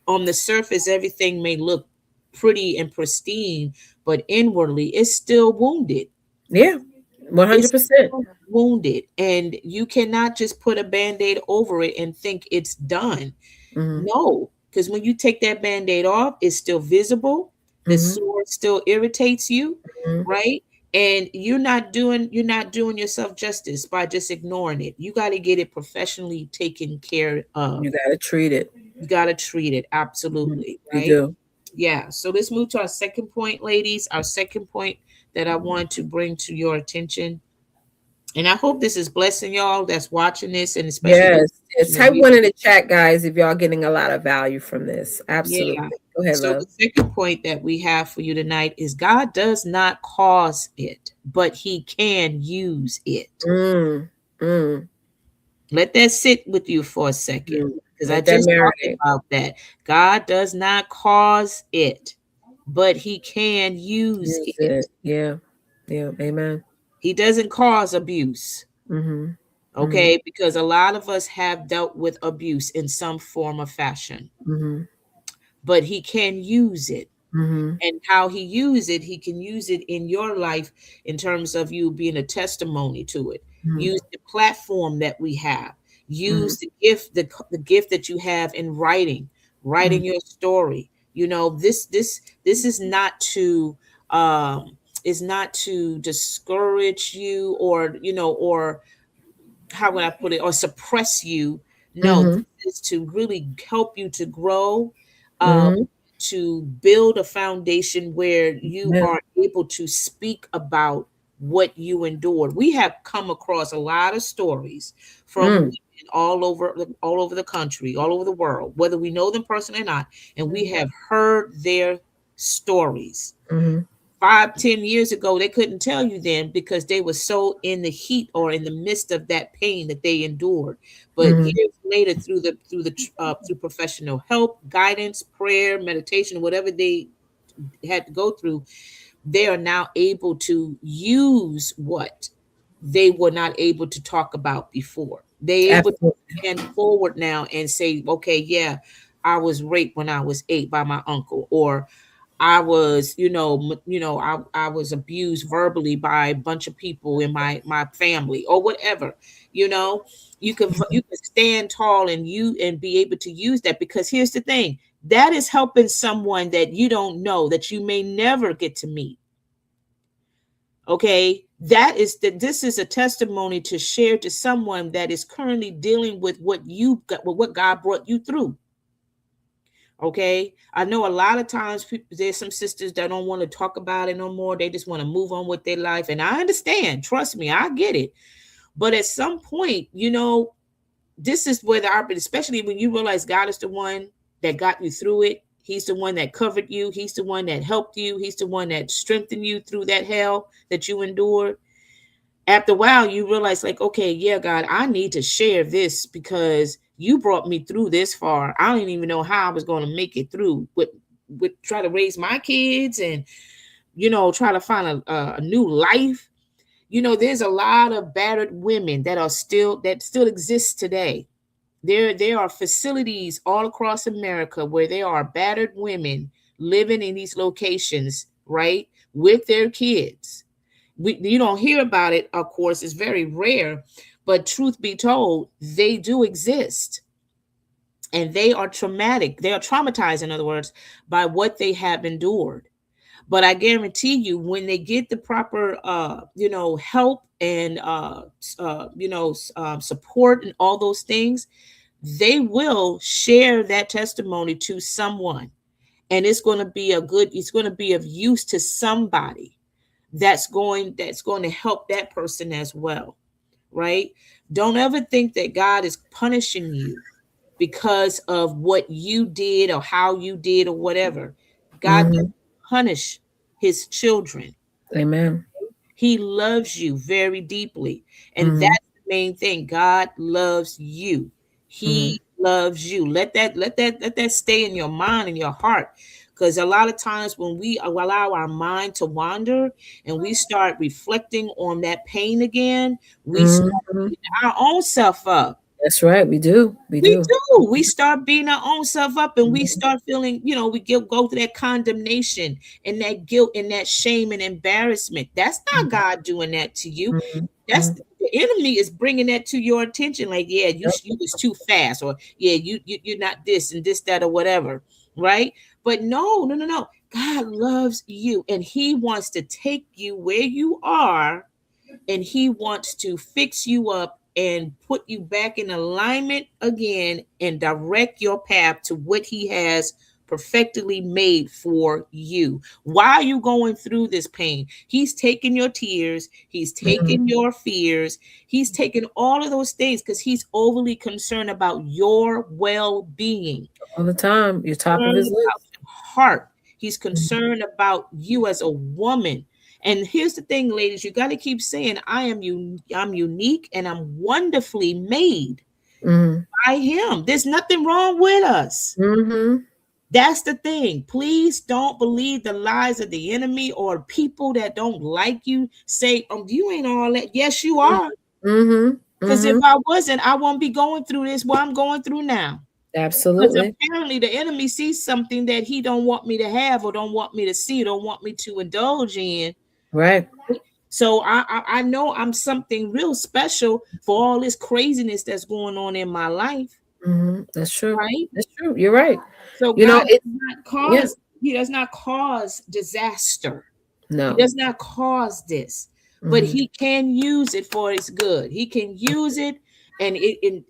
on the surface, everything may look pretty and pristine, but inwardly, it's still wounded. Yeah. It's 100%. still wounded. And you cannot just put a band aid over it and think it's done. Mhm. No, because when you take that band-aid off, it's still visible. The Mhm. sore still irritates you, Mhm. right? And you're not doing yourself justice by just ignoring it. You got to get it professionally taken care of. You gotta treat it. You got to treat it Mhm. absolutely, You right? do. Yeah. So let's move to our second point, ladies. Our second point that I want to bring to your attention, and I hope this is blessing y'all that's watching this, and especially those Yes. Yes. in the Type real. one in the chat, guys, if y'all getting a lot of value from this. Yeah. Absolutely. Go ahead, So love. the second point that we have for you tonight is God does not cause it, but he can use it. Mm. Mm. Let that sit with you for a second, Mm. because I Let that just talked marinate. about that. God does not cause it, but he can use Use it. it. Yeah. Yeah. Amen. He doesn't cause abuse, Mhm. Mhm. okay? Because a lot of us have dealt with abuse in some form or fashion, Mhm. but he can use it. Mhm. And how he can use it in your life in terms of you being a testimony to it. Mhm. Use the platform that we have. Mhm. Use the gift that you have in writing Mhm. your story. This is not to discourage you, or how would I put it, or suppress you. No, this Mhm. is to really help you to grow, uh, Mhm. to build a foundation where you Yeah. are able to speak about what you endured. We have come across a lot of stories from women Mm. all over the country, all over the world, whether we know them personally or not, and we have heard their stories. Mm-hmm. 5, 10 years ago, they couldn't tell you then because they were so in the heat or in the midst of that pain that they endured. But Mm-hmm. years later, through professional help, guidance, prayer, meditation, whatever they had to go through, they are now able to use what they were not able to talk about before. They able to Absolutely. stand forward now and say, okay, yeah, I was raped when I was 8 by my uncle, or I was, I was abused verbally by a bunch of people in my family or whatever. You know, you can stand tall and be able to use that, because here's the thing, that is helping someone that you don't know, that you may never get to meet. Okay, this is a testimony to share to someone that is currently dealing with what you got, with what God brought you through. Okay, I know a lot of times there's some sisters that don't want to talk about it no more. They just want to move on with their life, and I understand. Trust me, I get it. But at some point, this is where the opportunity, especially when you realize God is the one that got you through it. He's the one that covered you. He's the one that helped you. He's the one that strengthened you through that hell that you endured. After a while, you realize, like, okay, yeah, God, I need to share this because you brought me through this far. I don't even know how I was going to make it through with try to raise my kids and try to find a new life. There's a lot of battered women that still exist today. There are facilities all across America where there are battered women living in these locations, right, with their kids. You don't hear about it, of course, it's very rare, but truth be told, they do exist. And they are traumatic. They are traumatized, in other words, by what they have endured. But I guarantee you, when they get the proper, help and, support and all those things, they will share that testimony to someone. And it's going to be of use to somebody that's going to help that person as well, right? Don't ever think that God is punishing you because of what you did or how you did or whatever. God Mm-hmm. doesn't punish his children. Amen. He loves you very deeply. And Mm-hmm. that's the main thing. God loves you. Mm-hmm. He loves you. Let that stay in your mind and your heart. Because a lot of times when we allow our mind to wander and we start reflecting on that pain again, we start Mm-hmm. beating our own self up. That's right. We do. We We do. do. We start beating our own self up, and we Mm-hmm. start feeling, go through that condemnation and that guilt and that shame and embarrassment. That's not God doing that to you. That's Mm-hmm. the enemy is bringing that to your attention. Like, yeah, Yep. you was too fast, or yeah, you're not this and this, that, or whatever, right? But no, no, no, no. God loves you, and He wants to take you where you are, and he wants to fix you up and put you back in alignment again and direct your path to what he has perfectly made for you. Why are you going through this pain? He's taking your tears, he's Mm-hmm. taking your fears, he's taking all of those things because he's overly concerned about your well-being, All the time. You're top of concerned his about list. your heart. He's Mm-hmm. concerned about you as a woman. And here's the thing, ladies, you got to keep saying, I'm unique and I'm wonderfully made Mm-hmm. by him. There's nothing wrong with us. Mm-hmm. That's the thing. Please don't believe the lies of the enemy or people that don't like you say, you ain't all that. Yes, you are. Mm-hmm. Because if Mm-hmm. I wasn't, I won't be going through this, what I'm going through now. Because Absolutely. apparently the enemy sees something that he don't want me to have or don't want me to see, don't want me to indulge in. Right. So I know I'm something real special for all this craziness that's going on in my life, Mm-hmm. That's true. right? That's true. You're right. So You know, God it, does not yeah. cause, he does not cause disaster. He No. does not cause this, but Mm-hmm. he can use it for his good. He can use it. And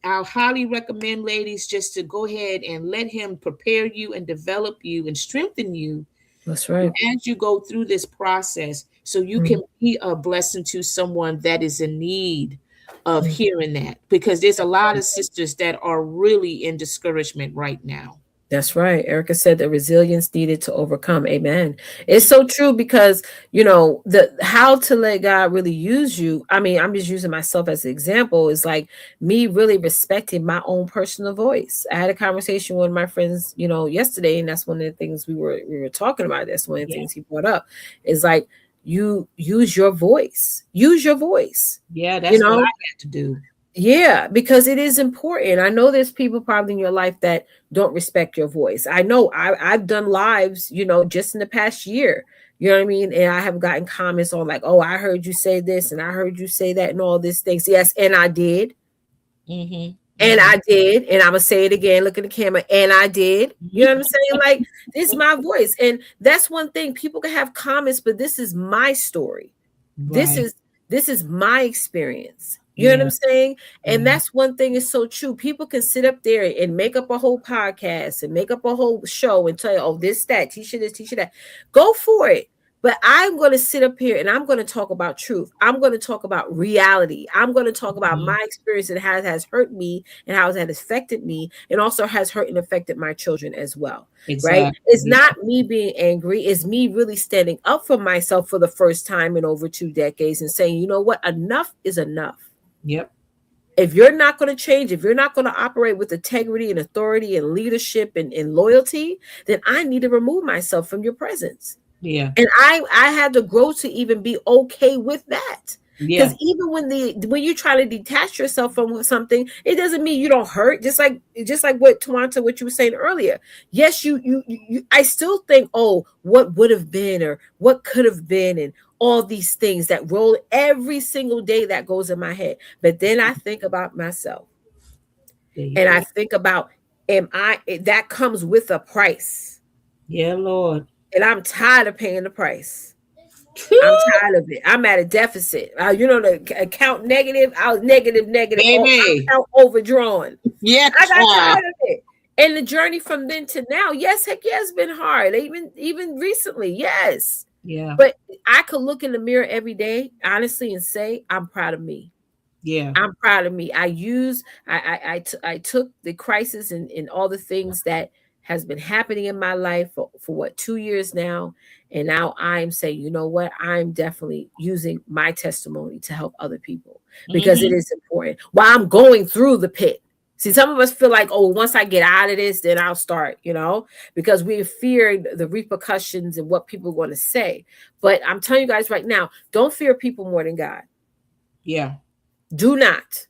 I highly recommend, ladies, just to go ahead and let him prepare you and develop you and strengthen you That's right. as you go through this process so you Mm-hmm. can be a blessing to someone that is in need of Mhm. hearing that, because there's a lot of sisters that are really in discouragement right now. That's right. Erica said the resilience needed to overcome. Amen. It's Mhm. so true because, the how to let God really use you. I mean, I'm just using myself as an example, is like me really respecting my own personal voice. I had a conversation with my friends, yesterday, and that's one of the things we were talking about. That's one of the Yeah. things he brought up, is like, you use your voice. Use your voice. Yeah, You that's what I know, had to do. yeah, because it is important. I know there's people probably in your life that don't respect your voice. I know I've done lives, just in the past year. You know what I mean? And I have gotten comments on like, oh, I heard you say this and I heard you say that and all these things. Yes, and I did. Mhm. And Mhm. I did. And I'm gonna say it again, look at the camera, and I did. You know what I'm Mhm. saying? Like, this is my voice. And that's one thing. People can have comments, but this is my story. This Right. is this is my experience. You know what Yeah. I'm saying? And Yeah. that's one thing is so true. People can sit up there and make up a whole podcast and make up a whole show and tell you, oh, this, that, teacher this, teacher that. Go for it. But I'm going to sit up here and I'm going to talk about truth. I'm going to talk about reality. I'm going to talk about Mhm. my experience and how it has hurt me and how it has affected me and also has hurt and affected my children as well. Right? Exactly. It's Yeah. not me being angry. It's me really standing up for myself for the first time in over 2 decades and saying, you know what? Enough is enough. Yep. If you're not going to change, if you're not going to operate with integrity and authority and leadership and loyalty, then I need to remove myself from your presence. Yeah. And I had to grow to even be okay with that. Because Yeah. even when you try to detach yourself from something, it doesn't mean you don't hurt. Just like what Twonta, what you were saying earlier. Yes, I still think, oh, what would have been or what could have been, and all these things that roll every single day that goes in my head. But then I think about myself There you and I go. think about, that comes with a price. Yeah, Lord. And I'm tired of paying the price. I'm tired of it. I'm at a deficit. The account negative. I was negative, negative. Oh, Baby. account overdrawn. Yeah, I got child. tired of it. And the journey from then to now, yes, heck yeah, it's been hard. Even recently, yes. Yeah. But I could look in the mirror every day, honestly, and say, I'm proud of me. Yeah. I'm proud of me. I took the crisis and all the things that has been happening in my life for what, 2 years now. And now I'm saying, you know what? I'm definitely using my testimony to help other people because it Mhm. is important. While I'm going through the pit. See, some of us feel like, oh, once I get out of this, then I'll start, because we fear the repercussions and what people are going to say. But I'm telling you guys right now, don't fear people more than God. Yeah. Do not.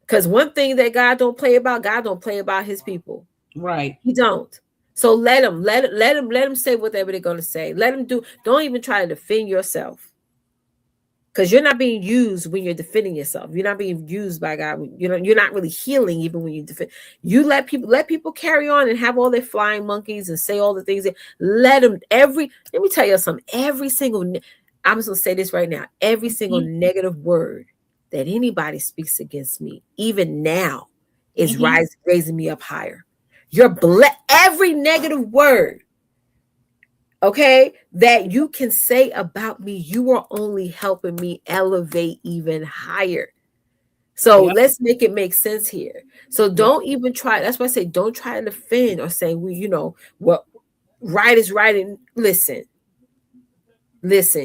Because one thing that God don't play about his people. Right. He don't. So let him say whatever they're gonna say. Let him do. Don't even try to defend yourself. Because you're not being used when you're defending yourself. You're not being used by God. You're not really healing even when you defend. You let people carry on and have all their flying monkeys and say all the things. Let them let me tell you something. I'm just gonna say this right now. Every single Mhm. negative word that anybody speaks against me, even now, is Mhm. raising me up higher. Every negative word, okay, that you can say about me, you are only helping me elevate even higher. So Yep. let's make it make sense here. So Yep. don't even try. That's why I say don't try to defend or say, well, what right is right. And listen,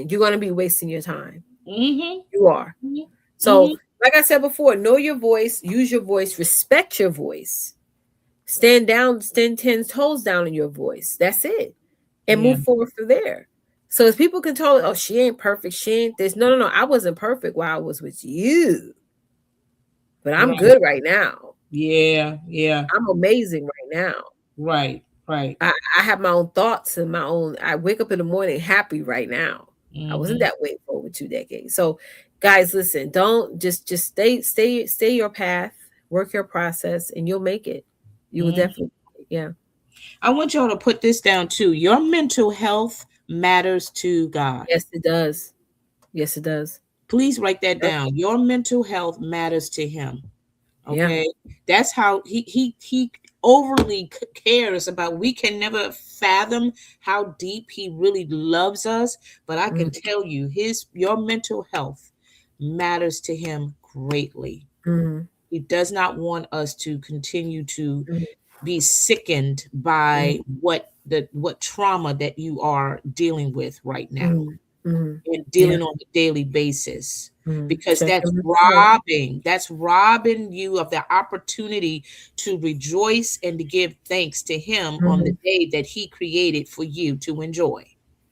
you're gonna be wasting your time. Mhm. You are. Mhm. So, Mhm. like I said before, know your voice, use your voice, respect your voice, stand 10 toes down in your voice. That's it. And Yeah. move forward from there. So if people can tell, oh, she ain't perfect, she ain't this. No, no, no. I wasn't perfect while I was with you, but I'm Right. good right now. Yeah. Yeah. I'm amazing right now. Right. Right. I have my own thoughts and my own. I wake up in the morning happy right now. I wasn't Mhm. that way for over 2 decades. So, guys, listen. Don't just stay your path, work your process, and you'll make it. You will Mhm. definitely, yeah. I want y'all to put this down too. Your mental health matters to God. Yes, it does. Yes, it does. Please write that Yep. down. Your mental health matters to him. Yeah. Okay, that's how he overly cares about. We can never fathom how deep he really loves us, but I can Mm, tell you, your mental health matters to him greatly. Mhm. He does not want us to continue to Mhm. be sickened by what trauma that you are dealing with right now Mhm. Mhm. and Yeah. dealing on a daily basis, because Check that's in with God. robbing you of the opportunity to rejoice and to give thanks to him on the Mhm. day that he created for you to enjoy.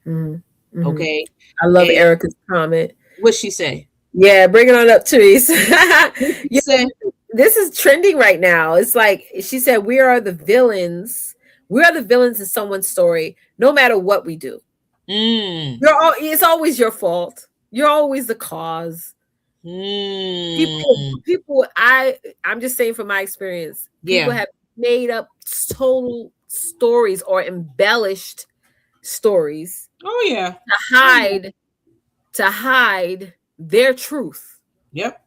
Mhm. Mhm. Okay. I love And Erica's comment. what she say? Yeah, bring it on up, Therese. What she Yeah, say? this is trending right now. It's like she said, we are the villains. We are the villains in someone's story, no matter what we do. Mm. It's always your fault. You're always the cause. Mm. I'm just saying from my experience, people Yeah. have made up total stories or embellished stories Oh yeah. to Oh yeah. hide their truth. Yep.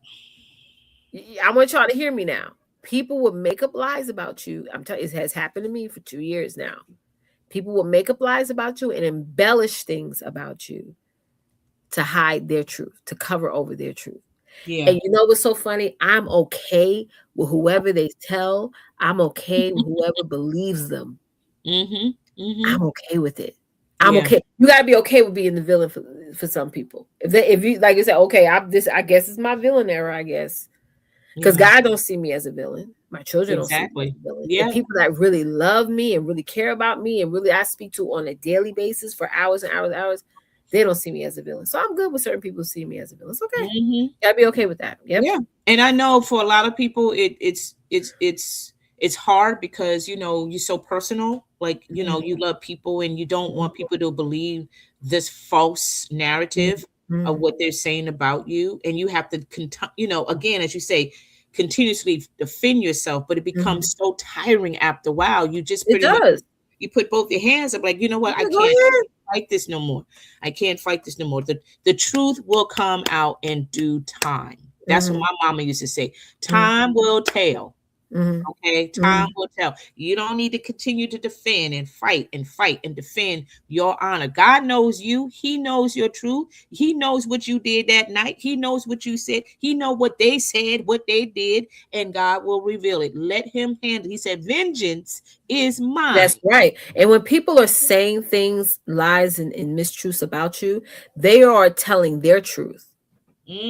I want y'all to hear me now. People will make up lies about you. I'm telling you, it has happened to me for 2 years now. People will make up lies about you and embellish things about you to hide their truth, to cover over their truth. Yeah. And you know what's so funny? I'm okay with whoever they tell. I'm okay with whoever believes them. Mm-hmm. Mm-hmm. I'm okay with it. I'm Yeah. okay. You gotta be okay with being the villain for some people. If you like you said, okay, I guess it's my villain era, I guess. Because Yeah. God don't see me as a villain. My children don't see me as Exactly. a villain. The Yeah. people that really love me and really care about me and really I speak to on a daily basis for hours and hours and hours, they don't see me as a villain. So I'm good with certain people seeing me as a villain. It's okay. Mm-hmm. Gotta be okay with that. Yep. Yeah. And I know for a lot of people it's hard because you're so personal. Like, Mhm. you love people and you don't want people to believe this false narrative of Mhm. what they're saying about you. And you have to again, as you say, continuously defend yourself, but it Mhm. becomes so tiring after a while. You just It pretty much does. you put both your hands up, like, you know what, I Yeah, go can't ahead. fight this no more. I can't fight this no more. The truth will come out in due time. That's what Mhm. my mama used to say. Mhm. Time will tell. Mhm. Okay, time Mhm. will tell. You don't need to continue to defend and fight and defend your honor. God knows you. He knows your truth. He knows what you did that night. He knows what you said. He know what they said, what they did, and God will reveal it. Let him handle. He said, "Vengeance is That's mine." right. And when people are saying things, lies and mistruths about you, they are telling their truth.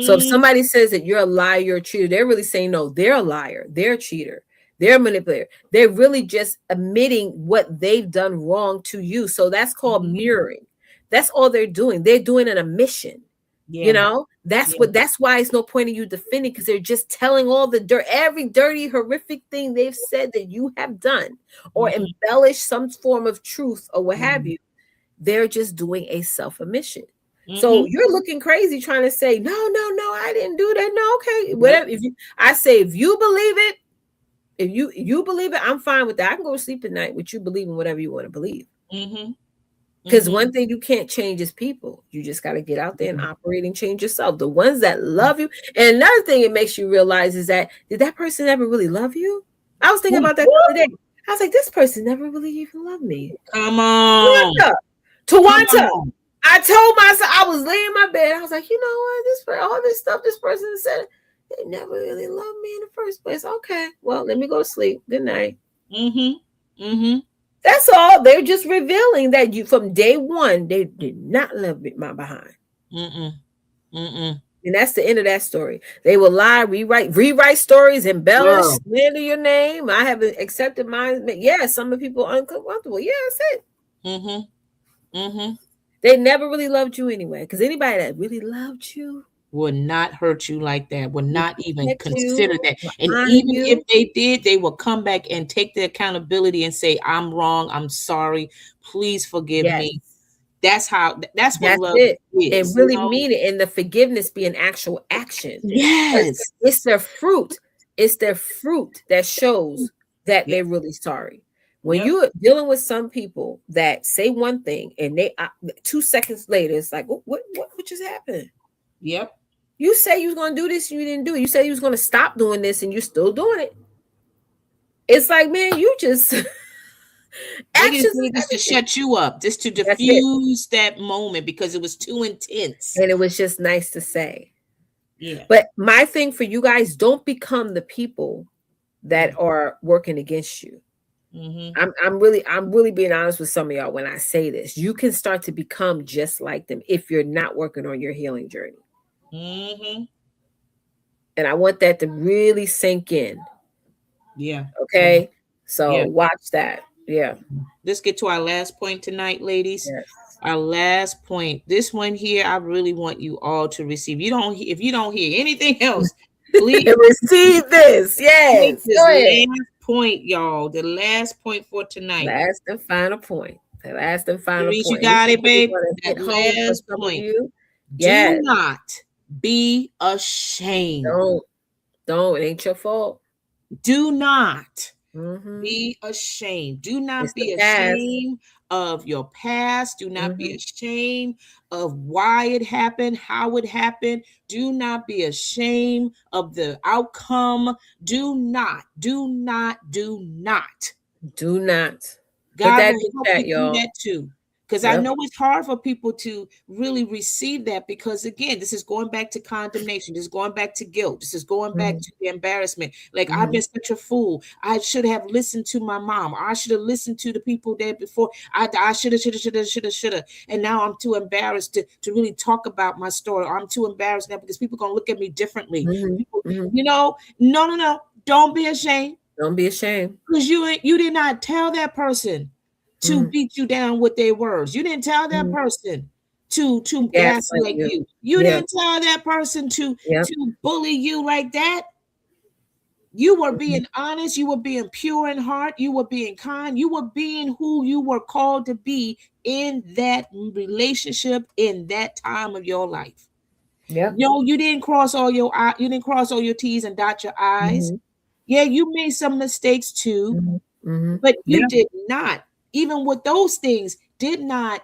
So if Mm, somebody says that you're a liar, you're a cheater, they're really saying, no, they're a liar, they're a cheater, they're a manipulator. They're really just admitting what they've done wrong to you. So that's called mhm. mirroring. That's all they're doing. They're doing an admission. Yeah, yeah. That's why it's no point in you defending, because they're just telling all the dirt, every dirty, horrific thing they've said that you have done or Mhm, embellish some form of truth or what have mhm, you. They're just doing a self-admission. So mhm. you're looking crazy trying to say, no, no, no, I didn't do that. No, okay. Nope. Whatever. I say if you believe it, if you believe it, I'm fine with that. I can go to sleep at night with you believing whatever you want to believe. Mhm, Because mhm, one thing you can't change is people. You just got to get out there and mhm. operate and change yourself. The ones that love you. And another thing it makes you realize is that, did that person ever really love you? I was thinking about that the other day. I was like, this person never really even loved me. Come on. Twonta, Come Twonta. on. I told myself, I was laying in my bed. I was like, you know what? All this stuff this person said, they never really loved me in the first place. Okay, well, let me go to sleep. Good night. Mhm, mhm. That's all. They're just revealing that you from day one, they did not love my behind. Mm-mm, mm-mm. And that's the end of that story. They will lie, rewrite stories, embellish, Girl. slander your name. I haven't accepted mine. Yeah, some of people are uncomfortable. Yeah, that's it. Mhm, mhm. They never really loved you anyway. Because anybody that really loved you Would not hurt you like that, would will not even protect you, consider that. will And honor even if you. they did, they will come back and take the accountability and say, I'm wrong, I'm sorry, please forgive Yes, me. That's what that's love it. And is, really mean it. And the forgiveness be an actual action. Because Yes. it's their fruit. It's their fruit that shows that Yep, they're really sorry. When yep, you're dealing with some people that say one thing and they 2 seconds later, it's like, what just happened? yep. You say you was gonna do this and you didn't do it. You said you was gonna stop doing this and you're still doing it. It's like, man, you just They just actions is need this to everything. shut you up, just to That's it. diffuse that moment because it was too intense. And it was just nice to say. Yeah. But my thing for you guys, don't become the people that Mm. are working against you. Mm-hmm. I'm really being honest with some of y'all when I say this. You can start to become just like them if you're not working on your healing journey. Mm-hmm. And I want that to really sink in. Yeah. Yeah. Okay? So Yeah. watch that. Yeah. Let's get to our last point tonight, ladies. Yes. Our last point. This one here, I really want you all to receive. If you don't hear anything else, please Receive this. take Yes. this Go ahead. last point, y'all. The last point for tonight. Last and final point. The last and final Denise, you point. And this got is it, really babe. going to That hit home for last some of point. you. Do Yes. not be ashamed. Don't. It ain't your fault. Do not Mm-hmm. be ashamed. Do It's not the be past. ashamed of your past. Do not be Mm-hmm. ashamed of why it happened, how it happened. Do not be ashamed of the outcome. Do not, do not, do not. Do not. Put God that will in help you chat, through y'all. that too. Because I Yep. know it's hard for people to really receive that because, again, this is going back to condemnation. This is going back to guilt. This is going back Mm-hmm. to the embarrassment. Like, I've Mm-hmm. been such a fool. I should have listened to my mom. I should have listened to the people there before. I should have, should have. And now I'm too embarrassed to really talk about my story. Or I'm too embarrassed now because people are going to look at me differently. People, Mm-hmm. Mm-hmm. no. Don't be ashamed. Don't be ashamed. Because you did not tell that person to Mm-hmm. beat you down with their words. You didn't tell that Mm-hmm. person to Gaslight gaslight you. you. You Yeah. didn't tell that person Yep. to bully you like that. You were Mm-hmm. being honest. You were being pure in heart. You were being kind. You were being who you were called to be in that relationship in that time of your life. Yep. No, you didn't cross all your you didn't cross all your T's and dot your I's. Mm-hmm. Yeah, you made some mistakes too. Mm-hmm. Mm-hmm. But you Yeah. did not, even with those things, did not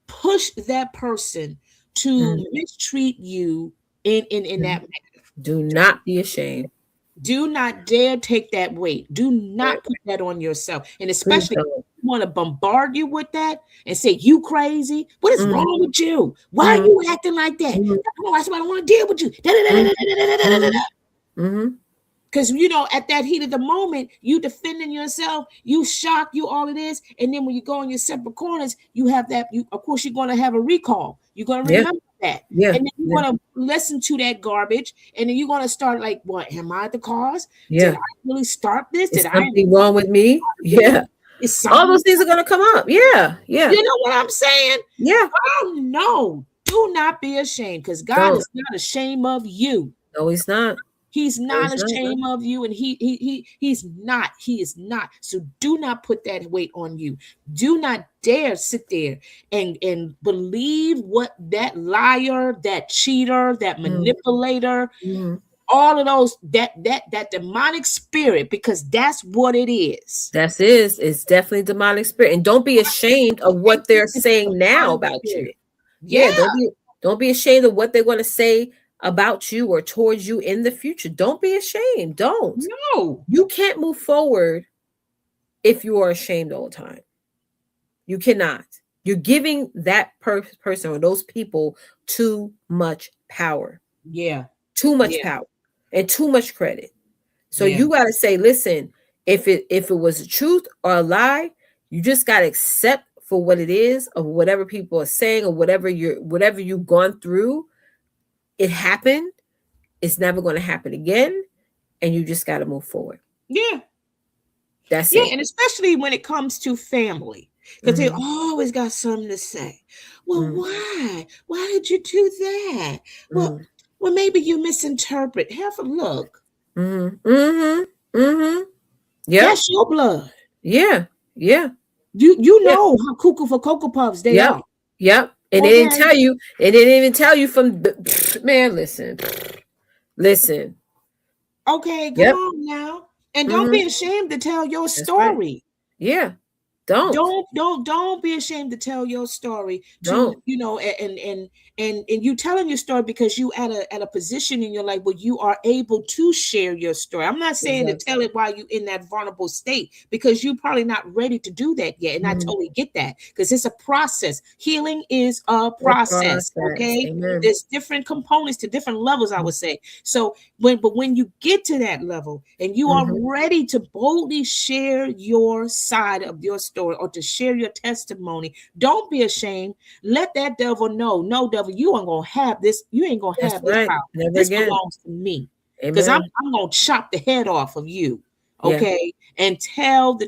push that person to Mm-hmm. mistreat you in that manner. Do not be ashamed. Do not dare take that weight. Do not Right. put that on yourself. And Please especially don't. want to bombard you with that and say, you crazy? What is Mm-hmm. wrong with you? Why are Mm-hmm. you acting like that? Mm-hmm. Oh, that's why I don't want to deal with you. Mm-hmm. Mm-hmm. Because at that heat of the moment, you defending yourself, you shocked, you all it is, and then when you go in your separate corners, you have that. You, of course, you're going to have a recall. You're going to Yeah. remember that, Yeah. and then you're Yeah. going to listen to that garbage, and then you're going to start like, "What? Am I the cause? Did Yeah. I really start this? Is Did I? something wrong with me? Yeah. Yeah. Is All something? those things are gonna come up. Yeah. Yeah. You know what I'm saying? Yeah. Oh no! Do not be ashamed, because God Don't. is not ashamed of you. No, he's not. He's No, not he's not. ashamed of you, and he's not. He is not. So do not put that weight on you. Do not dare sit there and believe what that liar, that cheater, that manipulator, Mm-hmm. all of those that demonic spirit, because that's what it is. It's definitely demonic spirit. And don't be ashamed of what they're saying now Demonic about you. spirit. Yeah, Yeah. don't be ashamed of what they're going to say about you or towards you in the future. Don't be ashamed. Don't. No. You can't move forward if you are ashamed all the time. You cannot. You're giving that person or those people too much power. Yeah. Too much Yeah. power and too much credit. So Yeah. you got to say, listen, if it was a truth or a lie, you just got to accept for what it is of whatever people are saying or whatever you've gone through. It happened. It's never going to happen again, and you just got to move forward. Yeah. That's Yeah, it. and especially when it comes to family, because they Mhm. always got something to say. Well, Mhm. why? Why did you do that? Well, Mhm. well, maybe you misinterpret. Have a look. Mhm. Mhm. Mhm. Yep. That's your blood. Yeah. Yeah. You Yeah. know how cuckoo for Cocoa Puffs they Yep. are. Yep. And they didn't Okay. tell you. And they didn't even tell you from the man. Listen. Okay, come Yep. on now. And don't Mhm. be ashamed to tell your That's right. story. Yeah. Don't be ashamed to tell your story to, Don't. and you telling your story because you at a position in your life where you are able to share your story. I'm not saying to Exactly. tell it while you in that vulnerable state, because you're probably not ready to do that yet, and I Mhm. totally get that, because it's a process. Healing is a The process, process. okay? Amen. There's different components to different levels, I would say. So when you get to that level and you are Mhm. ready to boldly share your side of your story or to share your testimony, don't be ashamed. Let that devil know, no, devil, you ain't gonna have this. You ain't gonna That's have this right. power. Never This again. belongs to me, because I'm Amen. I'm gonna chop the head off of you, Yeah. okay, and tell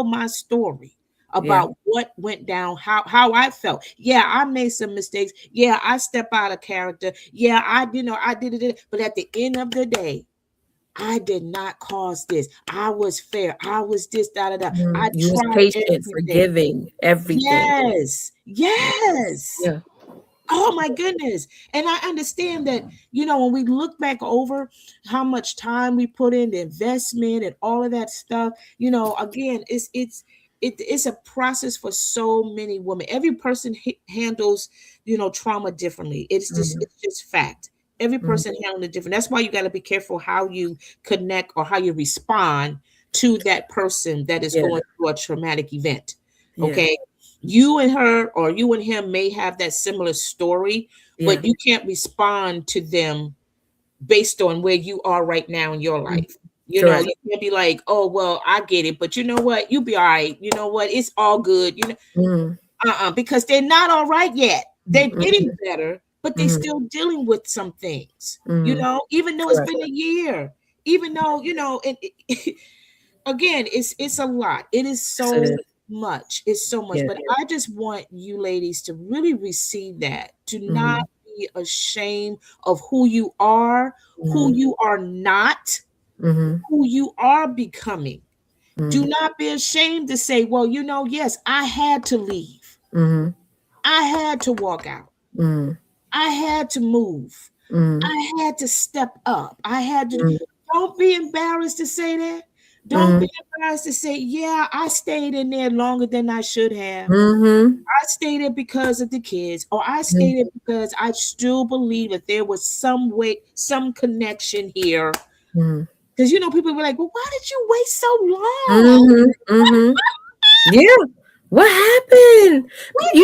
my story Yeah. about what went down, how I felt. Yeah, I made some mistakes. Yeah, I step out of character. Yeah, I did it. But at the end of the day, I did not cause this. I was fair. I was this, da da da. I You was tried patient, everything. forgiving, everything. Yes, Yeah. yes. Yeah. Oh my goodness. And I understand that, when we look back over how much time we put in the investment and all of that stuff, again, it's a process for so many women. Every person handles, trauma differently. Mhm. It's just fact. Every Mhm. person handles it different. That's why you got to be careful how you connect or how you respond to that person that is Yeah. going through a traumatic event. Yeah. Okay, you and her or you and him may have that similar story, Yeah. but you can't respond to them based on where you are right now in your Mhm. life. Correct. You can't be like, oh, well, I get it, but you know what? You'll be all right. You know what? It's all good. Mhm. Because they're not all right yet. They're getting Mhm. better, but they're Mhm. still dealing with some things, Mhm. even though it's Correct. been a year, even though, again, it's a lot. It is Yes, it so is. much. It's so much. Yeah. But I just want you ladies to really receive that. To not Mhm. be ashamed of who Mhm. you are not, Mhm. who you are becoming. Do Mhm. not be ashamed to say, well, yes, I had to leave. Mhm. I had to walk out. Mhm. I had to move. Mhm. I had to step up. I had to. Mhm. Don't be embarrassed to say that. Don't Mhm. be embarrassed to say, yeah, I stayed in there longer than I should have. Mhm. I stayed there because of the kids, or I Mhm. stayed there because I still believe that there was some way, some connection here. Mhm. Because people were like, well, why did you wait so long? Mhm. Mhm. Yeah. What happened? What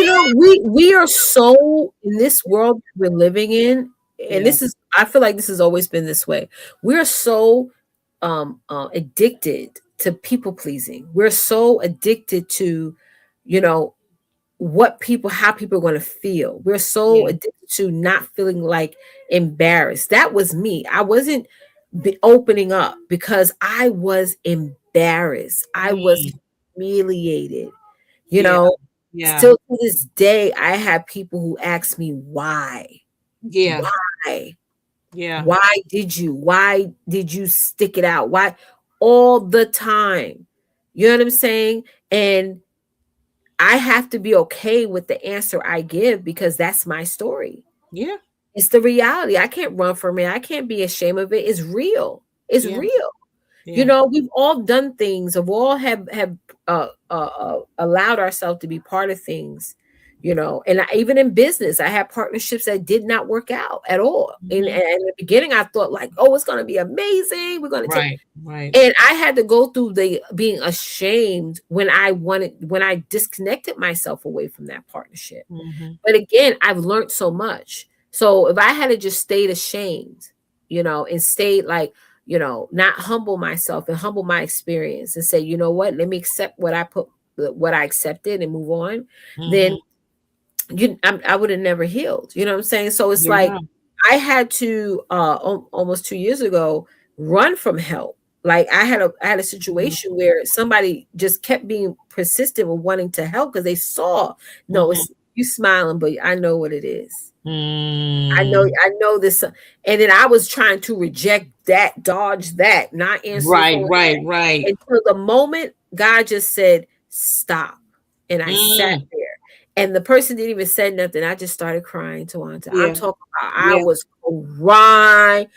We are so in this world we're living in, and Yeah, I feel like this has always been this way. We're so addicted to people pleasing. We're so addicted to, you know, how people are going to feel. We're so yeah, addicted to not feeling like embarrassed. That was me. I wasn't opening up because I was embarrassed. I was mm, humiliated. You yeah, know, yeah, still to this day, I have people who ask me why. yeah, Why? yeah, Why did you stick it out? Why? All the time. You know what I'm saying? And I have to be okay with the answer I give because that's my story. yeah, It's the reality. I can't run from it. I can't be ashamed of it. It's real. It's yeah, real. yeah, We've all done things. Have all have allowed ourselves to be part of things. And even in business, I had partnerships that did not work out at all. And hmm, in the beginning, I thought like, oh, it's going to be amazing. We're going to take. right, right, And I had to go through the being ashamed when I disconnected myself away from that partnership. hmm, But again, I've learned so much. So if I had to just stayed ashamed, and stayed like, not humble myself and humble my experience and say, you know what, let me accept what I accepted and move on, then hmm, I would have never healed. You know what I'm saying? So it's like yeah, I had to almost 2 years ago run from help. Like I had a hmm, situation where somebody just kept being persistent with wanting to help because they saw, no, hmm, it's you smiling, but I know what it is. mm, I know this. And then I was trying to reject that, dodge that, not answer the right, phone right, right, until the moment God just said, stop. And I sat mm, there. And the person didn't even say nothing. I just started crying to Wanda. I'm yeah, talking about I yeah, was crying,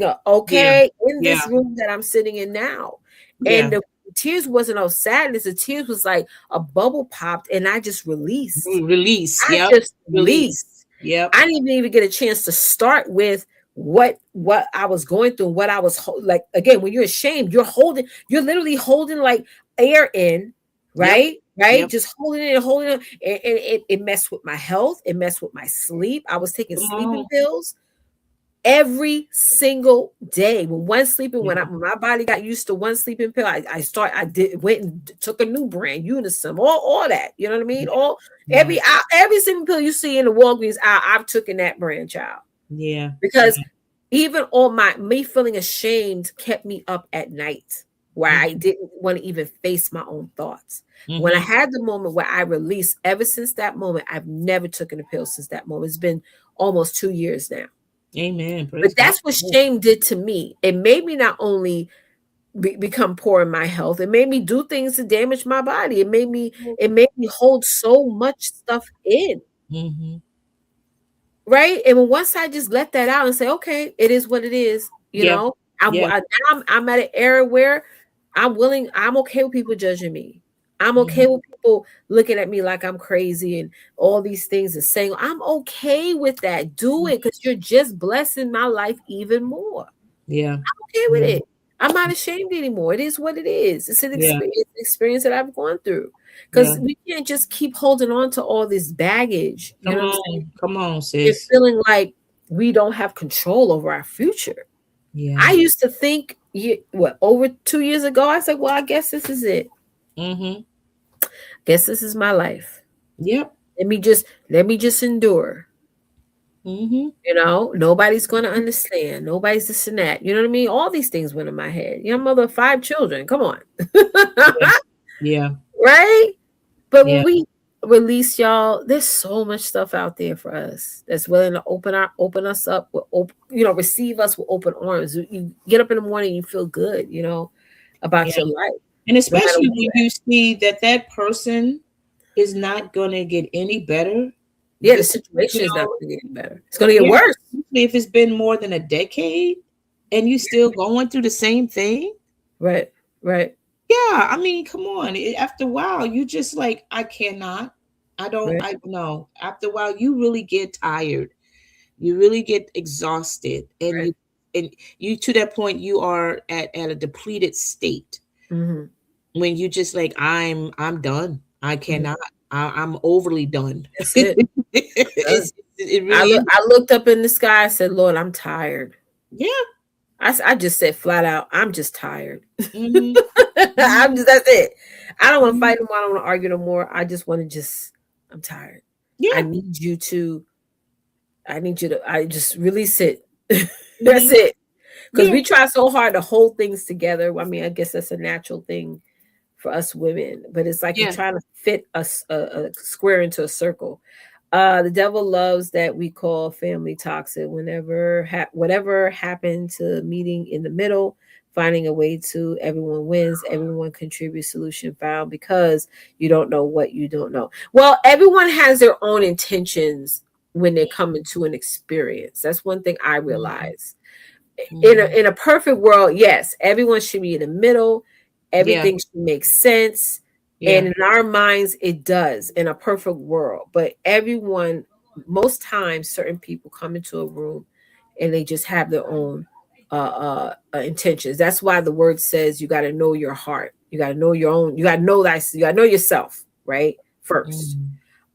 yeah, okay, in yeah, this room that I'm sitting in now. And yeah, tears wasn't of sadness. The tears was like a bubble popped, and I just released. Release. I Yep. just Release. released. Yep. I didn't even get a chance to start with what I was going through, what I was like. Again, when you're ashamed, you're literally holding like air in, Yep. right? Right, Yep. just holding it and holding it, and it messed with my health. It messed with my sleep. I was taking Come sleeping on. pills every single day. Yeah. When my body got used to one sleeping pill, I did went and took a new brand, Unisom, all that. You know what I mean? All Yeah. every sleeping pill you see in the Walgreens aisle, I've taken that brand, child, Yeah. because Yeah. even all my me feeling ashamed kept me up at night, where I Mm-hmm. didn't want to even face my own thoughts. When I Mm-hmm. had the moment where I released, ever since that moment, I've never taken a pill since that moment. It's been almost 2 years now. Amen. But Praise God. that's what shame did to me. It made me not only become poor in my health, it made me do things to damage my body. It made me hold so much stuff in, Mm-hmm. right? And when once I just let that out and say, okay, it is what it is, Yeah. Yeah. now I'm at an era where I'm okay with people judging me. I'm okay Mm-hmm. with people looking at me like I'm crazy and all these things and saying, I'm okay with that. Do it, because you're just blessing my life even more. Yeah. Okay with Yeah. it. I'm not ashamed anymore. It is what it is. It's Yeah. an experience that I've gone through. Yeah. Because we can't just keep holding on to all this baggage. You Come know what I'm saying? on. Come on, And sis. feeling like we don't have control over our future. Yeah. I used to think, over 2 years ago, I said, well, I guess this is it. Mm-hmm. Guess this is my life. Yep. Let me just endure. Mm-hmm. Nobody's going to understand. Nobody's this and that. You know what I mean? All these things went in my head. Mother of 5 children. Come on. Yeah. Yeah. Right? But when Yeah. we release, y'all, there's so much stuff out there for us that's willing to open us up with receive us with open arms. You get up in the morning, you feel good, about your Yeah. life, And no matter especially where when you're at. you see that that person is not gonna get any better. Yeah, the The, you situation is not know, going to get any better. It's going to get yeah. worse. Especially if it's been more than a decade and you still going through the same thing. Right. Right. Yeah, I mean, come on. After a while, you just like, I cannot. Right. I know. After a while, you really get tired. You really get exhausted, Right. and you to that point, you are at a depleted state Hmm. when you just like, I'm done. I Hmm. cannot. I'm overly done. That's it. Done. It I really look. is. I looked up in the sky. I said, "Lord, I'm tired." Yeah. I just said flat out, "I'm just tired." Mm-hmm. I'm Mm-hmm. just that's it. I don't want to Mm-hmm. fight no more. I don't want to argue no more. I just want to I'm tired. I Yeah. need you to I just release it. That's Mm-hmm. it. Because Yeah. we try so hard to hold things together. I mean, I guess that's a natural thing for us women, but it's like you're Yeah. trying to fit a square into a circle. The devil loves that we call family toxic. Whatever happened to meeting in the middle, finding a way to everyone wins, everyone contributes, solution found, because you don't know what you don't know. Well, everyone has their own intentions when they come into an experience. That's one thing I Mm-hmm. realize. in a, Mm-hmm. in a perfect world, yes, everyone should be in the middle. Yeah. Everything should make sense. And Yeah. in our minds, it does in a perfect world. But most times, certain people come into a room and they just have their own intentions. That's why the word says you got to know your heart. You got to know your own. You got to know that. You got to know yourself, right? First,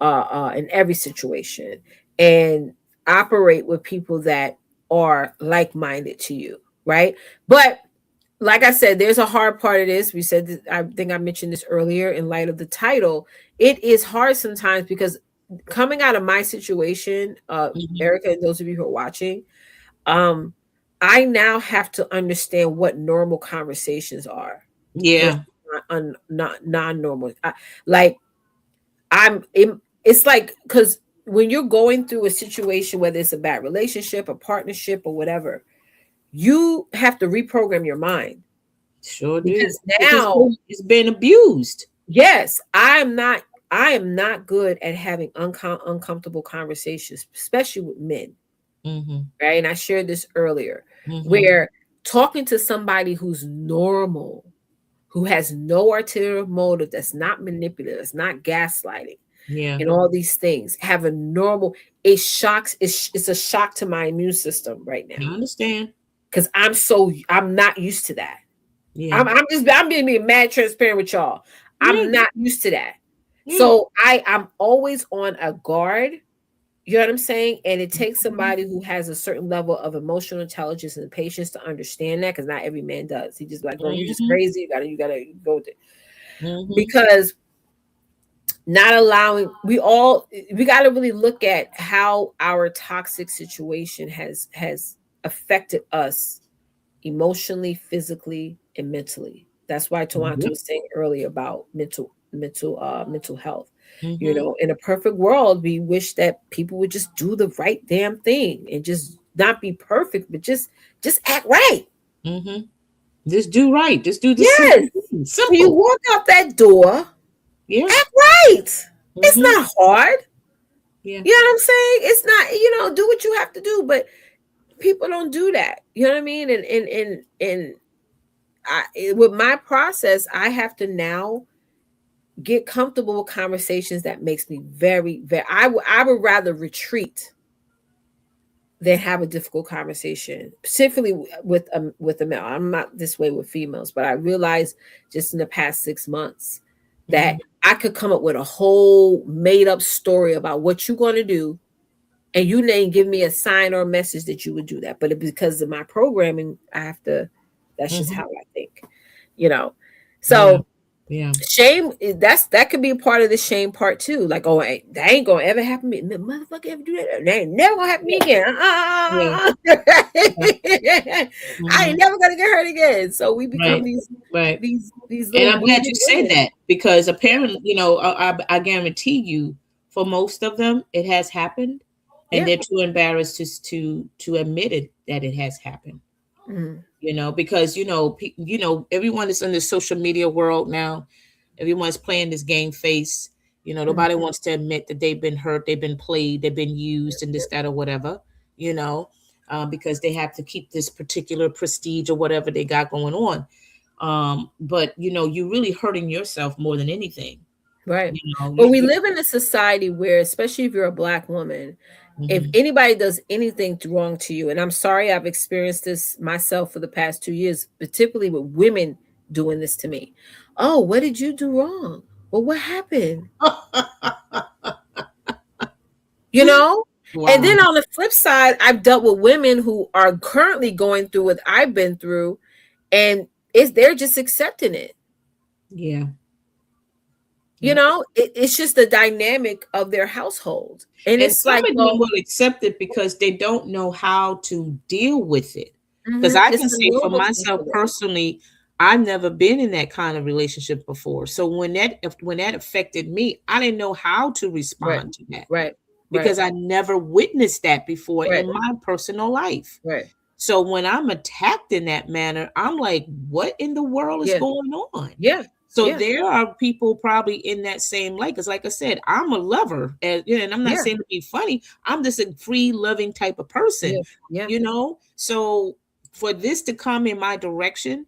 Mm-hmm. in every situation, and operate with people that are like-minded to you, right? But like I said, there's a hard part of this. We said that, I think I mentioned this earlier in light of the title. It is hard sometimes because coming out of my situation, Mm-hmm. Erica, and those of you who are watching, um, I now have to understand what normal conversations are versus Yeah. not non-normal. Like it's like, because when you're going through a situation, whether it's a bad relationship, a partnership, or whatever, you have to reprogram your mind, Sure do. because Because now, it's been abused. yes, I am not good at having uncomfortable conversations, especially with men, Mm-hmm. right? And I shared this earlier, Mm-hmm. where talking to somebody who's normal, who has no ulterior motive, that's not manipulative, that's not gaslighting, Yeah. and all these things, have a normal, it shocks, it's a shock to my immune system right now. I understand. Because I'm not used to that. Yeah. I'm being mad transparent with y'all. Yeah. I'm not used to that. Yeah. So I'm always on a guard. You know what I'm saying? And it takes somebody who has a certain level of emotional intelligence and patience to understand that, because not every man does. He just like, girl, you just Mm-hmm. crazy. You gotta go with it. Mm-hmm. Because not allowing, we gotta really look at how our toxic situation has affected us emotionally, physically, and mentally. That's why Twonta Yep. was saying earlier about mental health. You Mm-hmm. know, in a perfect world, we wish that people would just do the right damn thing and just not be perfect, but just act right. Mm-hmm. Just do right. Just do the simple Yes. things. When you Simple. walk out that door, Yeah. act right. It's Mm-hmm. not hard. Yeah. You know what I'm saying? It's not, do what you have to do, but people don't do that. You know what I mean? And with my process, I have to now get comfortable with conversations that makes me very, very. I would rather retreat than have a difficult conversation, specifically with a male. I'm not this way with females, but I realized just in the past 6 months that Mm-hmm. I could come up with a whole made up story about what you're going to do, and you didn't give me a sign or a message that you would do that. But because of my programming, I have to. That's just Mm-hmm. how I think, you know. Yeah. So Yeah. shame, that could be a part of the shame part too. Like, oh, that ain't gonna ever happen to me. Motherfucker ever do that? That ain't never gonna happen to me Yeah. again. Yeah. Yeah. I ain't Mm-hmm. never gonna get hurt again. So we become Right. these Right. these And little I'm glad you wounded said women. that because apparently, I guarantee you, for most of them, it has happened, and Yeah. they're too embarrassed to admit it that it has happened. Mm-hmm. Because everyone is in the social media world now. Everyone's playing this game face. Nobody wants to admit that they've been hurt, they've been played, they've been used, and this, that, or whatever. You know, because they have to keep this particular prestige or whatever they got going on. But you're really hurting yourself more than anything. Right. You know, But we you live in a society where, especially if you're a black woman, if hmm anybody does anything wrong to you, and I'm sorry, I've experienced this myself for the past 2 years, particularly with women doing this to me. Oh, what did you do wrong? Well, what happened? You know? And wow. then on the flip side, I've dealt with women who are currently going through what I've been through, and they're just accepting it. Yeah. You Yep. know, it's just the dynamic of their household. And And it's some like, of them well, will accept it because they don't know how to deal with it. Because I it's can a say for normalcy myself for them. personally, I've never been in that kind of relationship before. So when that affected me, I didn't know how to Right, respond to that right, right, because I never witnessed that before right, in my personal life. right. So when I'm attacked in that manner, I'm like, what in the world is Yeah, going on? yeah, So yeah, there are people probably in that same light. Because like I said, I'm a lover. And I'm not yeah, saying to be funny. I'm just a free, loving type of person, yeah, yeah. So for this to come in my direction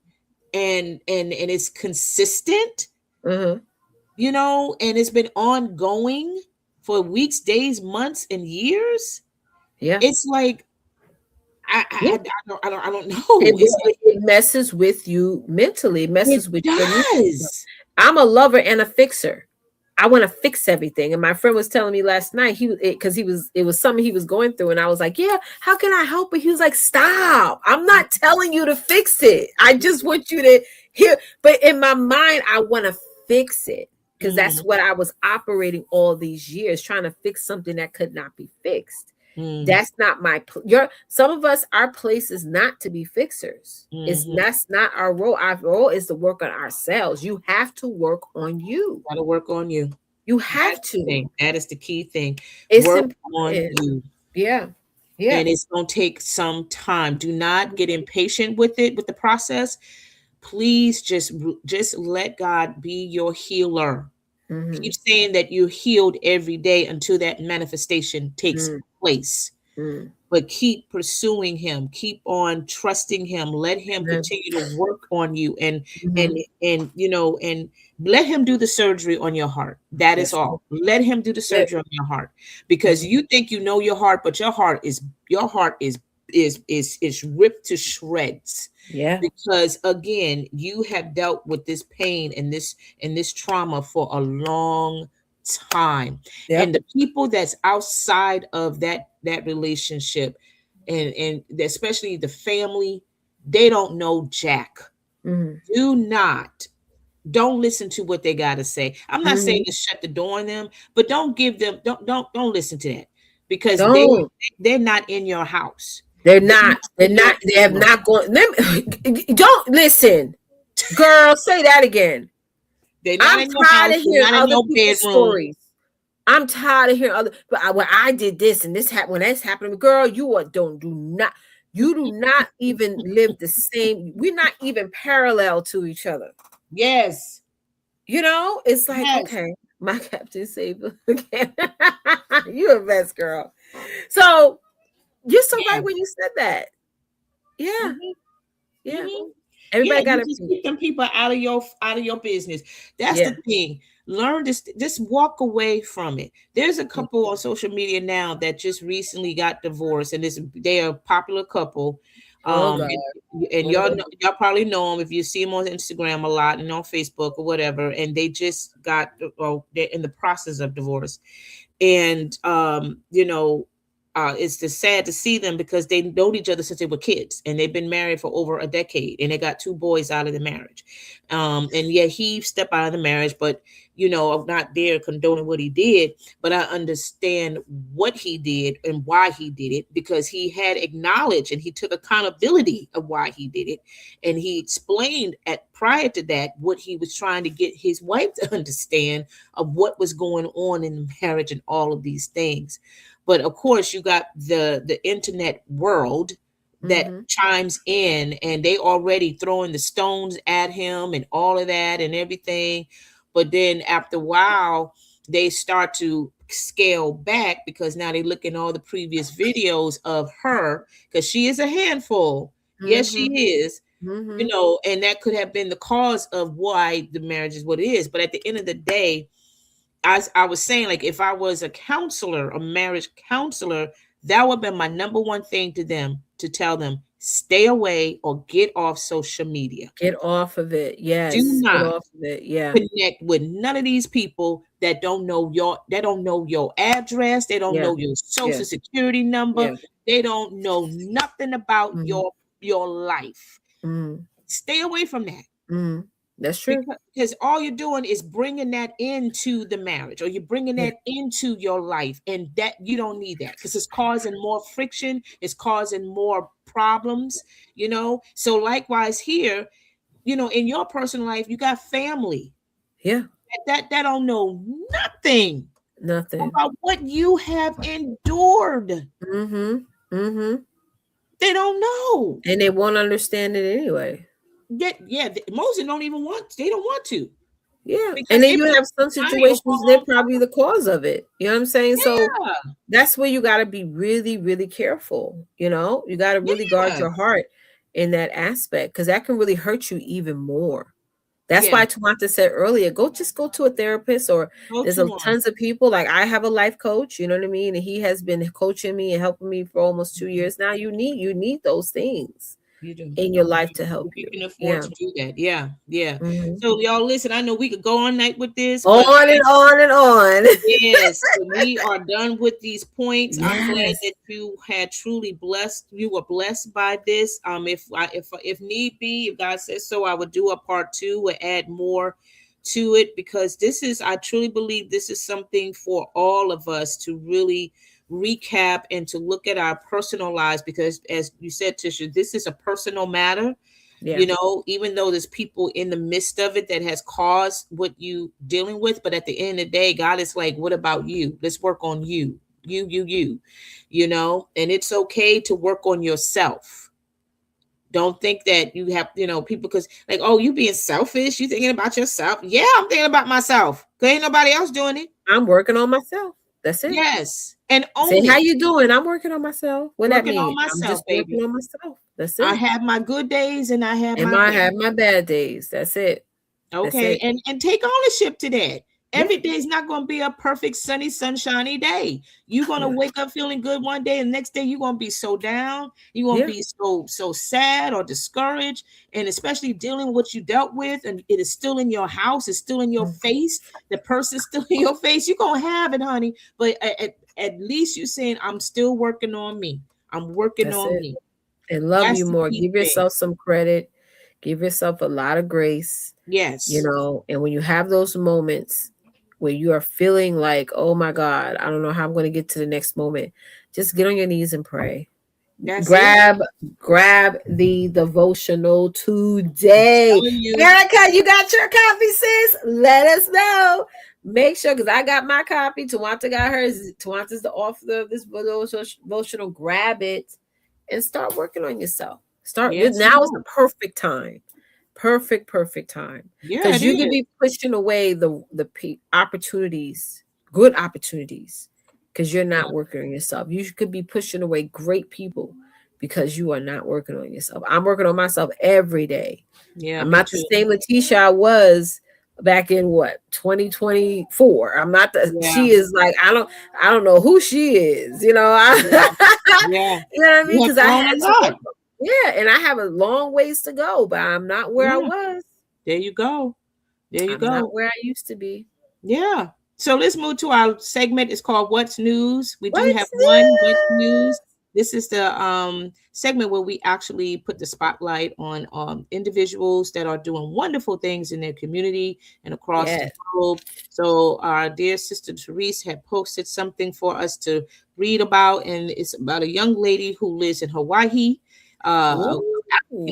and it's consistent, Uh-huh. and it's been ongoing for weeks, days, months, and years, Yeah, it's like yeah. I don't know. It's like It messes with you mentally, it it messes with your immune system. does. I'm a lover and a fixer. I want to fix everything. And my friend was telling me last night, because it was something he was going through. And I was like, yeah, how can I help it? He was like, stop. I'm not telling you to fix it. I just want you to hear. But in my mind, I want to fix it, because that's Mm, what I was operating all these years, trying to fix something that could not be fixed. mm, That's not your, some of us, our place is not to be fixers. mhm. That's not our role. Our role is to work on ourselves. You have to work on you. Got to work on you. You That's have the to. thing. That is the key thing. It's Work on important. you. Yeah. Yeah. And it's going to take some time. Do not get impatient with it, with the process. Please just let God be your healer. Mm-hmm. Keep saying that you're healed every day until that manifestation takes Mm. place. Mm. but keep pursuing him, keep on trusting him, let him Yeah. continue to work on you, and Mhm. and let him do the surgery on your heart. That is That's right. all. Let him do the It. surgery on your heart, because Mhm. you think you know your heart, but your heart is ripped to shreds, Yeah. because again, you have dealt with this pain and this trauma for a long time. And Yep. the people that's outside of that relationship, and especially the family, they don't know jack. Mhm. Do not, don't listen to what they got to say. I'm not saying Mhm. to shut the door on them, but don't give them, don't listen to that, because Don't. they're not in your house. They're They're not. not They're in your not. They have family. not gone. Don't listen, girl. Say that again. They're not I'm in your tired house. of They're hearing not in other your people's bedroom. stories. I'm tired of hearing other. But when I did this and this happened, when that's happening, girl, you are don't do not. You do not even live the same. We're not even parallel to each other. Yes. You know, it's like Yes. okay, my captain saved again. You a best girl. So you're so Yeah. right when you said that. Yeah, Mhm. yeah. Mhm. Yeah, Everybody got you to just keep them people out of your business. That's yeah. the thing. Learn this. Just walk away from it. There's a Yeah. couple on social media now that just recently got divorced, and they are a popular couple. Oh God. And What about y'all probably know them if you see them on Instagram a lot and on Facebook or whatever. And they just got, well, they're in the process of divorce. And it's just sad to see them, because they known each other since they were kids, and they've been married for over a decade, and they got two boys out of the marriage. And yeah, he stepped out of the marriage, but I'm not there condoning what he did, but I understand what he did and why he did it, because he had acknowledged and he took accountability of why he did it, and he explained at prior to that what he was trying to get his wife to understand of what was going on in the marriage and all of these things. But of course, you got the internet world that mm-hmm. chimes in, and they already throwing the stones at him and all of that and everything. But then after a while, they start to scale back, because now they look in all the previous videos of her, because she is a handful. Yes, she Mm-hmm. is. Mm-hmm. And that could have been the cause of why the marriage is what it is. But at the end of the day, I was saying, like, if I was a counselor, a marriage counselor, that would be my number one thing to them, to tell them, stay away or get off social media. Get off of it. Do Yes. Get not off of it. Yeah. connect with none of these people that don't know your address, they don't Yeah. know your Yeah. social security number, Yeah. they don't know nothing about Mm-hmm. your life. Mm-hmm. Stay away from that. Mm-hmm. That's true. Because all you're doing is bringing that into the marriage, or you're bringing Yeah. that into your life, and that you don't need that, because it's causing more friction, it's causing more problems. So likewise here, in your personal life, you got family Yeah. that don't know nothing Nothing. about what you have endured. Mm-hmm. Mm-hmm. They don't know. And they won't understand it anyway. Most of them don't even want, they don't want to, Yeah. And because then they've you been have some in denial for situations, a they're long probably the cause of it. You know what I'm saying? So time. that's where you got to be really, really careful. You got to Yeah, really guard yeah, your heart in that aspect, because that can really hurt you even more. That's yeah. why Twonta said earlier, go to a therapist, or Go there's to a one. tons of people. Like I have a life coach, you know what I mean? And he has been coaching me and helping me for almost 2 years now. You need those things You do. in your life to help If you you. can afford Yeah. to do that. Yeah, yeah. Mhm. So y'all listen, I know we could go all night with this, but On and on and on. yes, we are done with these points. I'm glad Yes. that you had truly blessed. You were blessed by this. If need be, if God says so, I would do a part two and add more to it, because I truly believe this is something for all of us to really recap and to look at our personal lives, because as you said, Tisha, this is a personal matter. Yeah. Even though there's people in the midst of it that has caused what you dealing with, but at the end of the day, God is like, what about you? Let's work on you, and it's okay to work on yourself. Don't think that you have, people, because like, oh, you being selfish, you thinking about yourself. Yeah, I'm thinking about myself, because ain't nobody else doing it. I'm working on myself. That's it. Yes, and Say own how it. you doing. I'm working on myself. What that Working on mean? I'm myself, just working baby. on myself. That's I it. have my good days and I have And my I bad. have my bad days. That's it. That's Okay, it. and take ownership to that. Yeah. Every day is not going to be a perfect sunny sunshiny day. You're going to Yeah. wake up feeling good one day and next day you're going to be so down. You're going to Yeah. be so sad or discouraged, and especially dealing with what you dealt with and it is still in your house, it's still in your Mm. face, the person's still in your face. You're going to have it, honey, but at least you're saying I'm still working on me. I'm working That's on it. me. And love That's you the more. key Give thing. yourself some credit. Give yourself a lot of grace, Yes. and when you have those moments where you are feeling like, oh my God, I don't know how I'm going to get to the next moment, just get on your knees and pray. That's it. Grab the devotional I'm today. telling you. Erica, you got your copy, sis? Let us know. Make sure, because I got my copy. Tawanta got hers. Tawanta's the author of this devotional. Grab it and start working on yourself. Start Yes, now is the Lord. perfect time. Perfect time. Yeah, Because it you could is. be pushing away the opportunities, good opportunities, because you're Yeah, not working on yourself. You could be pushing away great people because you are not working on yourself. I'm working on myself every day. yeah, I'm me not the too. same Leticia I was back in what 2024. I'm not the Yeah, she is like I don't know who she is, yeah, yeah. you know what I mean? You have Because I grown a had to lot. yeah, and I have a long ways to go, but I'm not where I Yeah, was. there you go. There you I'm not go. where I used to be. Yeah. So let's move to our segment. It's called What's News. We do have What's one What's News. new? This is the segment where we actually put the spotlight on individuals that are doing wonderful things in their community and across the Yes. globe. So our dear sister Therese had posted something for us to read about, and it's about a young lady who lives in Hawaii, a African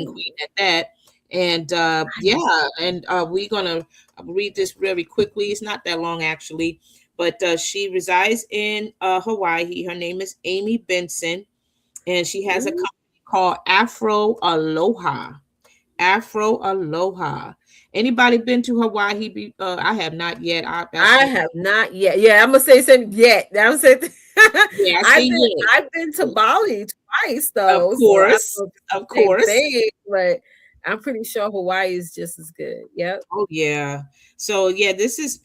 Ooh, queen at that. And nice. yeah, and we're gonna read this very quickly. It's not that long actually, but she resides in Hawaii. Her name is Amy Benson, and she has a Ooh, company called Afro Aloha. Afro Aloha. Anybody been to Hawaii? I have not yet. That's I one. have not yet. Yeah, I'm gonna say something yet. I'm gonna say Yeah, I say I've been yet. I've been to Bali twice Of though, so I don't course, know if it's of the same course. thing, but I'm pretty sure Hawaii is just as good. Yep. Oh yeah. So yeah, this is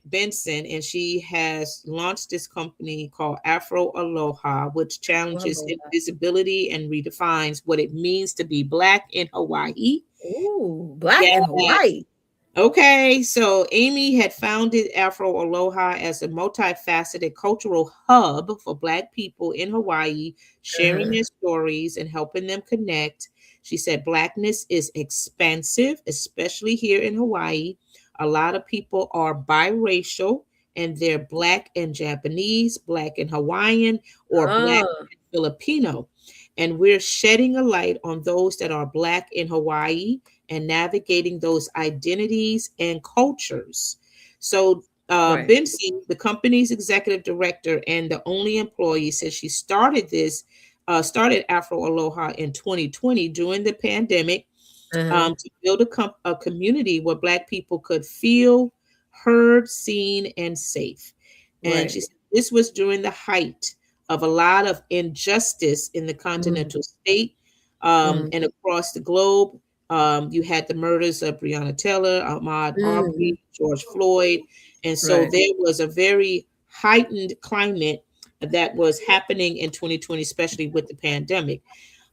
Benson, and she has launched this company called Afro Aloha, which challenges Hello. invisibility and redefines what it means to be Black in Hawaii. Ooh, black in Yes. Hawaii. Okay, so Amy had founded Afro Aloha as a multifaceted cultural hub for Black people in Hawaii, sharing Uh-huh. their stories and helping them connect. She said Blackness is expansive, especially here in Hawaii. A lot of people are biracial, and they're Black and Japanese, Black and Hawaiian, or Black Oh, and Filipino. And we're shedding a light on those that are Black in Hawaii and navigating those identities and cultures. So, right. Benson, the company's executive director and the only employee, says she started Afro Aloha in 2020 during the pandemic, Uh-huh. to build a community where Black people could feel heard, seen, and safe. And Right. she said this was during the height of a lot of injustice in the Mm, continental state, mm, and across the globe. You had the murders of Breonna Taylor, Ahmaud mm, Arbery, George Floyd. And so right. there was a very heightened climate that was happening in 2020, especially with the pandemic.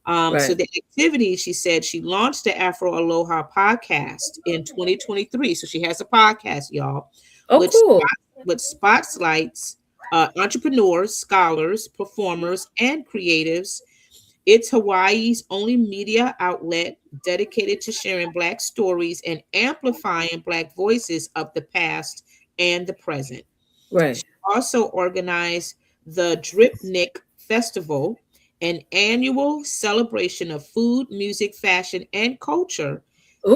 So Right. the activity, she said, she launched the Afro Aloha podcast in 2023. So she has a podcast, y'all, Oh, which cool. spotlights entrepreneurs, scholars, performers, and creatives. It's Hawaii's only media outlet dedicated to sharing Black stories and amplifying Black voices of the past and the present. Right. She also organized the Dripnik Festival, an annual celebration of food, music, fashion, and culture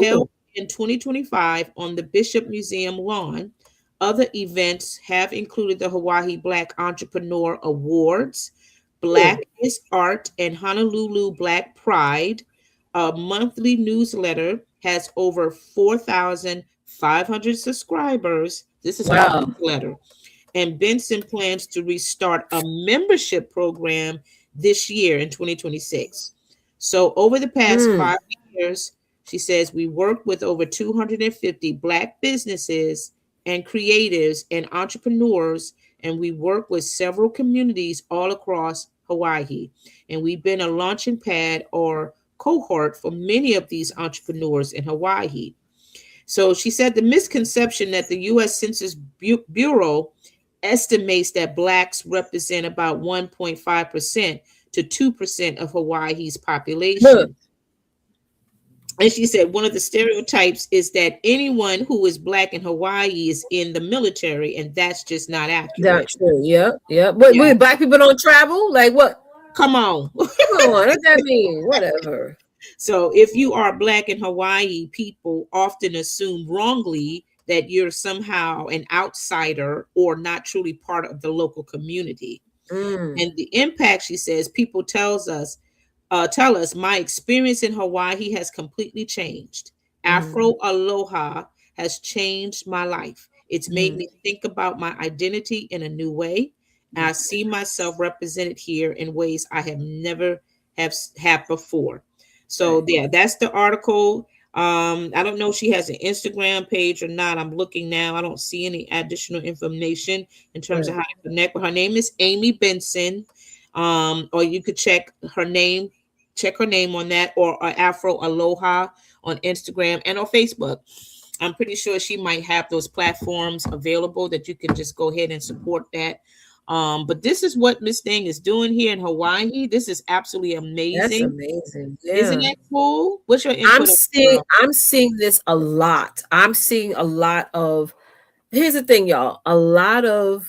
held Ooh. in 2025 on the Bishop Museum lawn. Other events have included the Hawaii Black Entrepreneur Awards, Ooh. Black is Art, and Honolulu Black Pride. A monthly newsletter has over 4,500 subscribers. This is her Wow. newsletter, and Benson plans to restart a membership program this year in 2026. So, over the past Mm. 5 years, she says we worked with over 250 Black businesses and creatives and entrepreneurs, and we work with several communities all across Hawaii. And we've been a launching pad or cohort for many of these entrepreneurs in Hawaii. So she said the misconception that the U.S. Census Bureau estimates that blacks represent about 1.5% to 2% of Hawaii's Look, population. And she said one of the stereotypes is that anyone who is black in Hawaii is in the military, and that's just not accurate. that's true. Yeah, yeah. But Yeah, wait, black people don't travel? Like what? come on. Come on, what that mean? Whatever. So if you are black in Hawaii, people often assume wrongly that you're somehow an outsider or not truly part of the local community. Mm, And the impact, she says, people tell us my experience in Hawaii has completely changed. mm, Afro Aloha has changed my life. It's made mm, me think about my identity in a new way. And I see myself represented here in ways I have never have had before. right, So yeah, that's the article. I don't know if she has an Instagram page or not. I'm looking now. I don't see any additional information in terms of right. how to connect with her. Name is Amy Benson. Or you could check her name on that, or Afro Aloha on Instagram and on Facebook. I'm pretty sure she might have those platforms available that you can just go ahead and support that. But this is what Miss Thing is doing here in Hawaii. This is absolutely That's amazing. amazing. Isn't Yeah. that cool? What's your I'm input on it, seeing girl? I'm seeing this a lot. I'm seeing a lot of here's the thing, y'all. A lot of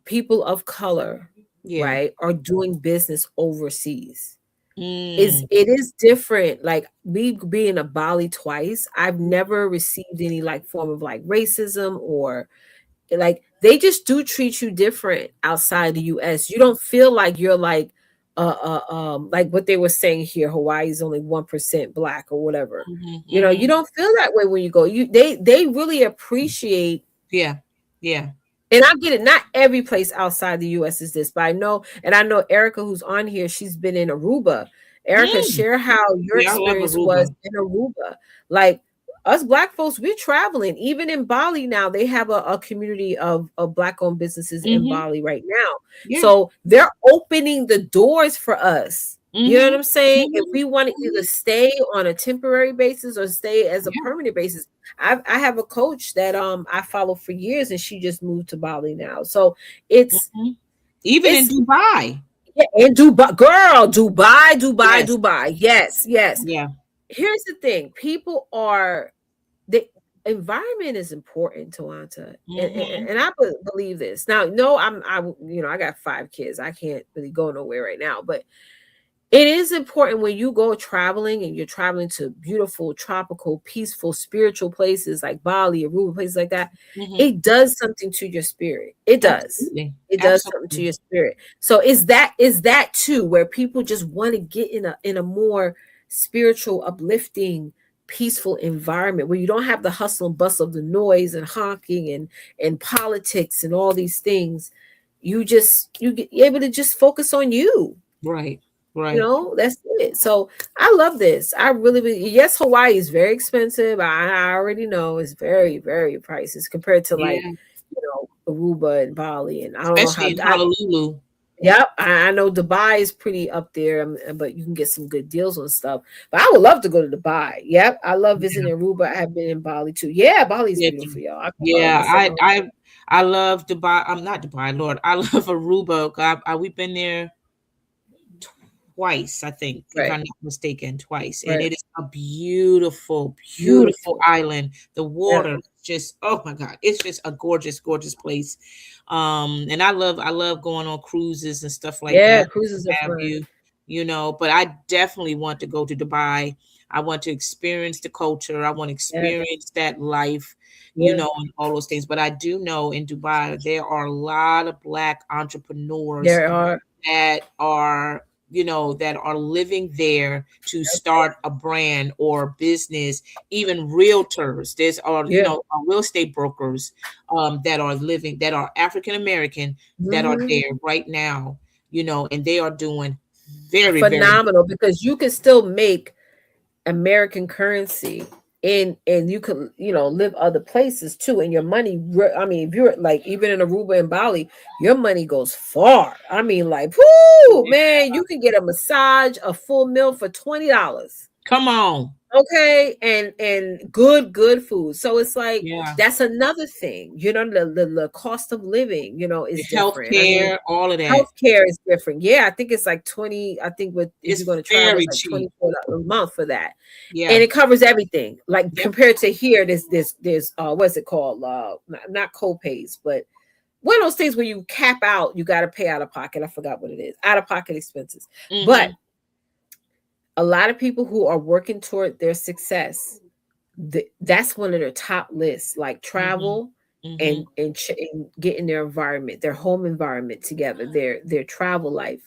people of color, Yeah. right, are doing business overseas. Is Mm, it is different. Like me being a Bali twice, I've never received any like form of like racism or like they just do treat you different outside the US. You don't feel like you're like what they were saying here, Hawaii is only 1% black or whatever. mhm, You know, you mhm. don't feel that way when you go. They really appreciate. Yeah. Yeah. And I get it. Not every place outside the US is this, but I know, and I know Erica, who's on here, she's been in Aruba. Erica, Mm. share how your Yeah, I love experience was Aruba. in Aruba. Like us black folks, we're traveling. Even in Bali now, they have a community of black owned businesses in Mm-hmm. Bali right now. Yeah. So they're opening the doors for us. You know what Mm-hmm. I'm saying? If Mm-hmm. we want to either stay on a temporary basis or stay as a Yeah. permanent basis, I have a coach that I follow for years, and she just moved to Bali now. So it's Mhm. Even in it's Dubai. yeah, and Dubai, girl, Yes. Dubai. Yes, yes. Yeah. Here's the thing: people are the environment is important, Twonta, Mm-hmm. and I believe this. Now, no, I got 5 kids. I can't really go nowhere right now, but it is important when you go traveling and you're traveling to beautiful, tropical, peaceful, spiritual places like Bali, Aruba, places like that. Mm-hmm. It does something to your spirit. It does. Absolutely. It does something to Absolutely. your spirit. So is that too where people just want to get in a more spiritual, uplifting, peaceful environment where you don't have the hustle and bustle of the noise and honking and politics and all these things. You get able to just focus on you. Right. Right. That's it. So I love this. I really, yes, Hawaii is very expensive. I already know it's very, very prices compared to like, Yeah. Aruba and Bali. And I don't know Especially how, in Honolulu. yep, I know Dubai is pretty up there, but you can get some good deals on stuff. But I would love to go to Dubai. Yep. I love Yeah. visiting Aruba. I have been in Bali too. Yeah, Bali's Yeah. beautiful, y'all. I can follow Yeah. myself. I love Dubai. I'm not Dubai, Lord. I love Aruba. We've been there twice, I think, if Right, I'm not mistaken, twice. And right. it is a beautiful, beautiful Beautiful. island. The Yeah. water just, oh my God, it's just a gorgeous, gorgeous place. And I love going on cruises and stuff like Yeah, that. cruises are Have fun. but I definitely want to go to Dubai. I want to experience the culture. I want to Yeah. experience that life, Yeah. and all those things. But I do know in Dubai there are a lot of black entrepreneurs There are. that are that are living there to start a brand or business, even realtors. There's Yeah. real estate brokers that are living, that are African American, that are Mhm. there right now, and they are doing very, very Phenomenal, because you can still make American currency and you could, live other places too, and your money, I mean, if you're like even in Aruba and Bali, your money goes far. I mean, like, whoo, yeah. man, you can get a massage, a full meal for $20. Come on. Okay, and good food. So it's like Yeah. that's another thing, the cost of living, The is health different. I mean, care, all of that. healthcare is different. Yeah, I think it's like 20. I think with if It's you're going to travel, very it's like cheap. $24 a month for that, and Yeah. it covers everything. Like Yep. compared to here, there's what's it called? Not co-pays, but one of those things where you cap out, you got to pay out of pocket. I forgot what it is, out of pocket expenses. But Mm-hmm. a lot of people who are working toward their success, that's one of their top lists, like Mm-hmm. travel Mm-hmm. and getting their environment, their home environment together, their travel life,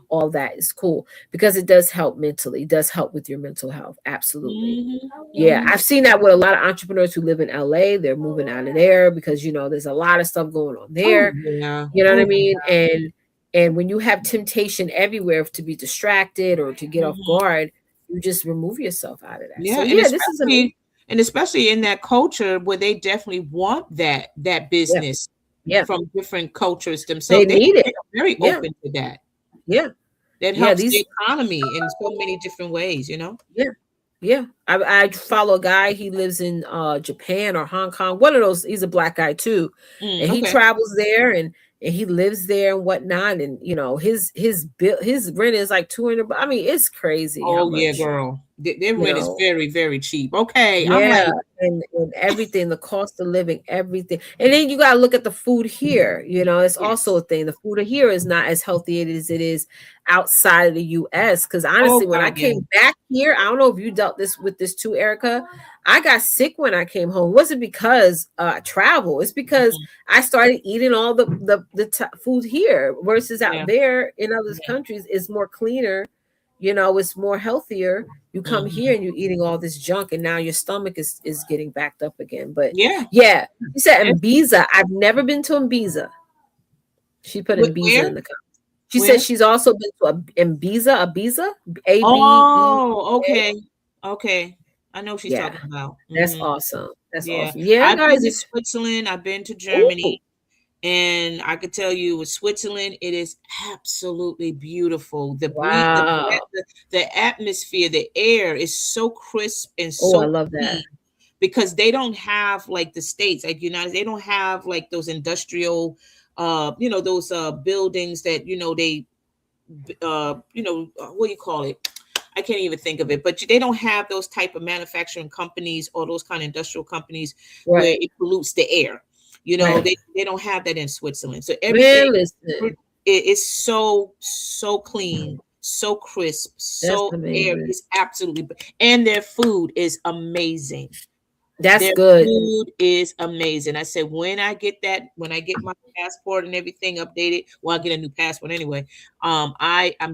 all that is cool because it does help mentally, it does help with your mental health. Absolutely. Mm-hmm. Yeah, Mm-hmm. I've seen that with a lot of entrepreneurs who live in LA. They're moving out of there because there's a lot of stuff going on Oh there. yeah. You know what I Oh mean? And when you have temptation everywhere to be distracted or to get off hmm guard, you just remove yourself out of that. So yeah, yeah, this is amazing. and especially in that culture where they definitely want that Yeah, business yeah. from different cultures They themselves. need They it. are very Yeah, open to that. yeah, That yeah. helps These the economy in so many different ways. yeah. Yeah, I follow a guy. He lives in Japan or Hong Kong. One of those. He's a black guy too, and he Okay. travels there and he lives there and whatnot. And his bill, his rent is like 200. I mean, it's crazy how Oh yeah, much girl. Their you rent is know. very, very cheap. Okay. I'm Yeah, like, and everything, the cost of living, everything. And then you gotta look at the food here. It's also yes. a thing. The food here is not as healthy as it is outside of the US. Because Oh honestly, when I God, yeah. came back here, I don't know if you dealt with this too, Erica. I got sick when I came home. It wasn't because travel. It's because Mhm. I started eating all the food here versus out Yeah. there in other Yeah. countries. It's more cleaner. It's more healthier. You come here hmm and you're eating all this junk, and now your stomach is getting backed up again. But Yeah. yeah, you said It's, Ibiza. I've never been to Ibiza. She put Ibiza where? in the comments. She said Where? she's also been to Ibiza, Abe. Oh, okay. Okay. I know what she's Yeah, talking about. that's awesome. That's Yeah. awesome. Yeah, I've been guys. to Switzerland, I've been to Ooh, Germany, and I could tell you with Switzerland, it is absolutely beautiful. The breeze, the breath, wow. the atmosphere, the air is so crisp and Oh, I so love that. clean because they don't have like the states, like they don't have like those industrial those buildings that what do you call it? I can't even think of it, but they don't have those type of manufacturing companies or those kind of industrial companies where Right, it pollutes the air. right. They don't have that in Switzerland. So everything Man, listen, is so clean, so crisp, that's so air amazing. is absolutely, and their food is amazing. That's Their good. food is amazing. I said when I get my passport and everything updated, well, I get a new passport anyway. I'm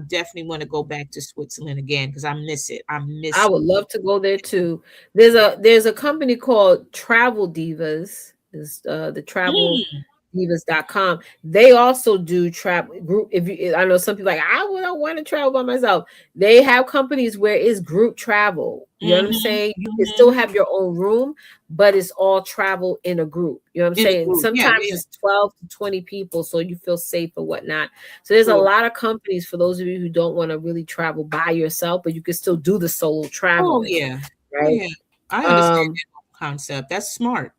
definitely want to go back to Switzerland again because I miss it. I I miss would love to go there too. There's a company called Travel Divas. Is the travel Mm, divas.com. They also do travel group. If you, I know some people like I don't want to travel by myself. They have companies where it's group travel. You know what I'm mm-hmm, saying? You can mm-hmm. still have your own room, but it's all travel in a group. You know what I'm In a saying? group. Yeah, Sometimes yeah. it's 12 to 20 people, so you feel safe or whatnot. So there's a True. lot of companies for those of you who don't want to really travel by yourself, but you can still do the solo Oh traveling, yeah. Oh right? yeah. I understand Um, that concept. That's smart.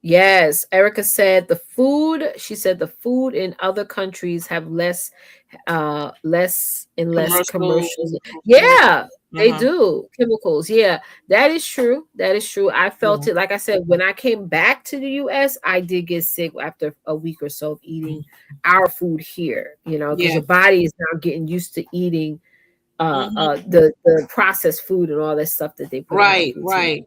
Yes, Erica said the food, she said the food in other countries have less and less Commercial. commercials. Yeah. Yeah, they Uh-huh. do. Chemicals. Yeah, that is true. That is true. I felt Yeah. it. Like I said, when I came back to the US, I did get sick after a week or so of eating our food here, because Yeah. your body is now getting used to eating hmm the processed food and all that stuff that they put in our Right, foods here. right.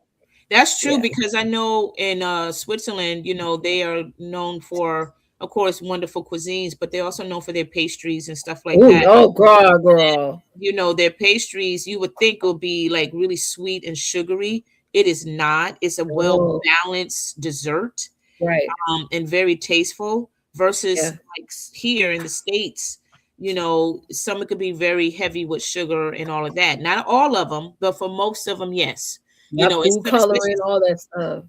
That's true Yeah. because I know in Switzerland, they are known for of course, wonderful cuisines, but they're also known for their pastries and stuff like Oh that. no, girl. You know, their pastries you would think will be like really sweet and sugary. It is not. It's a well Oh, balanced dessert, right. and very tasteful versus Yeah. like here in the States. You know, some it could be very heavy with sugar and all of that. Not all of them, but for most of them, yes. You Yep, know, food especially coloring, all that stuff.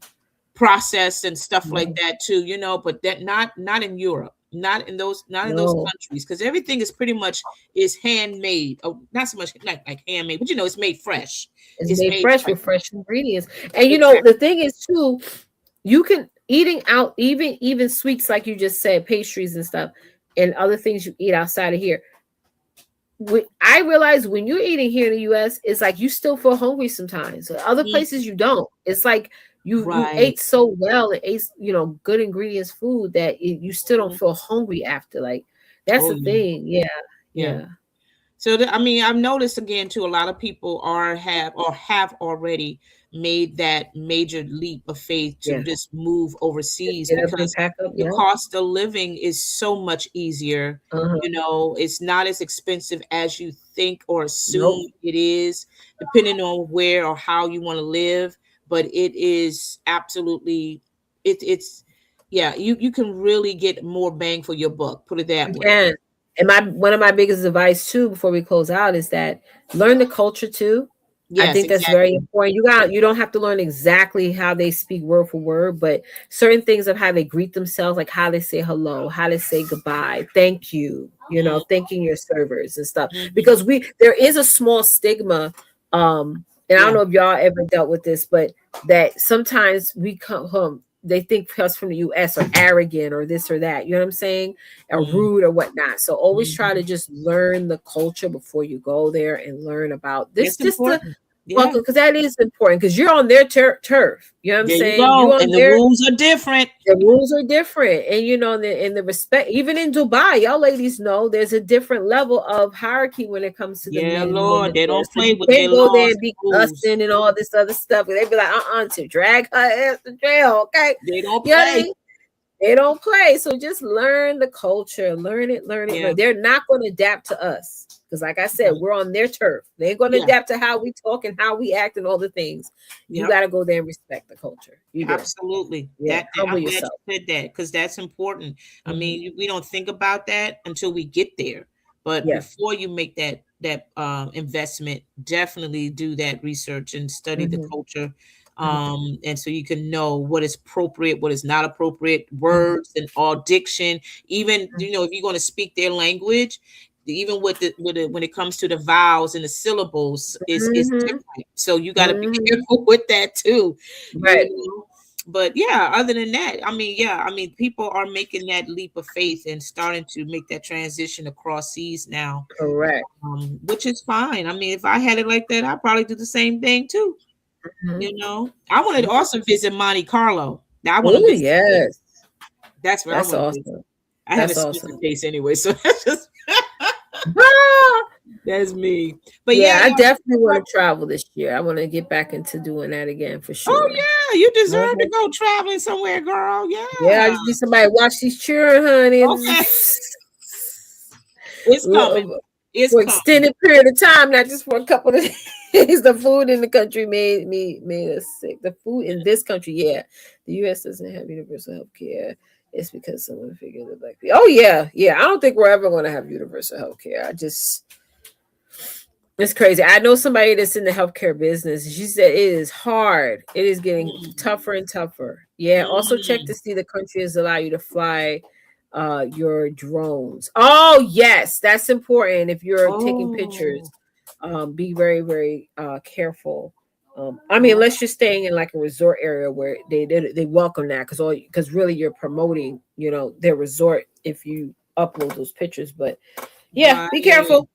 processed and stuff like No, that too, you know, but that not in Europe, not in those no. countries, because everything is pretty much is handmade. Oh, not so much like handmade, but you know, it's made fresh. It's It's made made fresh fresh. with fresh ingredients. And you know, Exactly. the thing is too, you can eating out even sweets like you just said, pastries and stuff, and other things you eat outside of here. I realize when you're eating here in the US, it's like you still feel hungry sometimes. Other Mhm. places you don't. It's like you Right. ate so well and ate good ingredients food that you still don't Mhm. feel hungry after. Like that's Oh the yeah. thing. Yeah, Yeah. yeah, So I mean, I've noticed again too. A lot of people have already made that major leap of faith to yeah. just move Just overseas get up and because pack up. the Yeah. cost of living is so much easier. Uh-huh. You know, it's not as expensive as you think or Nope. assume it is, depending on where or how you want to live. But it is absolutely it's yeah. You can really get more bang for your buck. Put it that You way. can. And my one of my biggest advice too, before we close out, is that learn the culture too. I Yes, think that's very exactly. important. You don't have to learn exactly how they speak word for word, but certain things of how they greet themselves, like how they say hello, how they say goodbye, thank you, thanking your servers and stuff. Mm-hmm. Because there is a small stigma, and I don't Yeah. know if y'all ever dealt with this, but that sometimes we come home, they think us from the US are arrogant or this or that. You know what I'm saying? Or Mm, rude or whatnot. So always try to mhm. just learn the culture before you go there and learn about this, That's just to important. Yeah, welcome, because that is important because you're on their turf. You know what I'm there you saying? You go. on And the their rules are different. the rules are different, and the respect. Even in Dubai, y'all ladies know there's a different level of hierarchy when it comes to the Yeah, men and women Lord, they there. don't So play you with their can't go there laws and and be rules. cussing and all this other stuff. And they be like, to drag her ass to jail, okay? They don't You know what I play. mean? They don't play. So just learn the culture, learn it, learn it, Yeah, learn. They're not going to adapt to us. Because, like I said, right. we're on their turf. They ain't going to Yeah, adapt to how we talk and how we act and all the things. You yep. got to go there and respect the culture. You do. Absolutely. Yeah. Humble I'm glad yourself. you said that because that's important. I Mhm. mean, we don't think about that until we get there. But Yeah. before you make that investment, definitely do that research and study the Mhm. culture. Mhm. And so you can know what is appropriate, what is not appropriate, Mhm. words and all diction. Even you know if you're going to speak their language, even when it comes to the vowels and the syllables is Mhm. different. So you got to be Mhm. careful with that too, you Right. know. But yeah, other than that, I mean, yeah, I mean, people are making that leap of faith and starting to make that transition across seas now, Correct. which is fine. I mean, if I had it like that, I'd probably do the same thing too. Mhm. You know, I want to also visit Monte Carlo. Now, I want to Oh, visit there. yes. That's where I That's want to visit. awesome. I have a That's specific awesome. taste anyway, so that's just Ah! that's me. But yeah, Yeah, I yeah. definitely want to travel this year. I want to get back into doing that again for Oh sure. yeah, you deserve to Mhm. go traveling somewhere, girl. Yeah, I Yeah. just need somebody to watch these children, honey, and Okay. It's coming. It's for coming. extended period of time, not just for a couple of days. The food in the country made us sick. The food in this country, yeah, the U.S. doesn't have universal health care. It's because someone figured it like, oh yeah, yeah. I don't think we're ever going to have universal health care. It's crazy. I know somebody that's in the healthcare business. She said it is hard. It is getting Mm, tougher and tougher. Yeah. Also check to mm. see the countries allow you to fly your drones. Oh yes, that's important. If you're taking Oh, pictures, be very, very careful. I mean, oh, unless you're staying in like a resort area where they welcome that because really you're promoting, their resort if you upload those pictures. But yeah, be right. careful.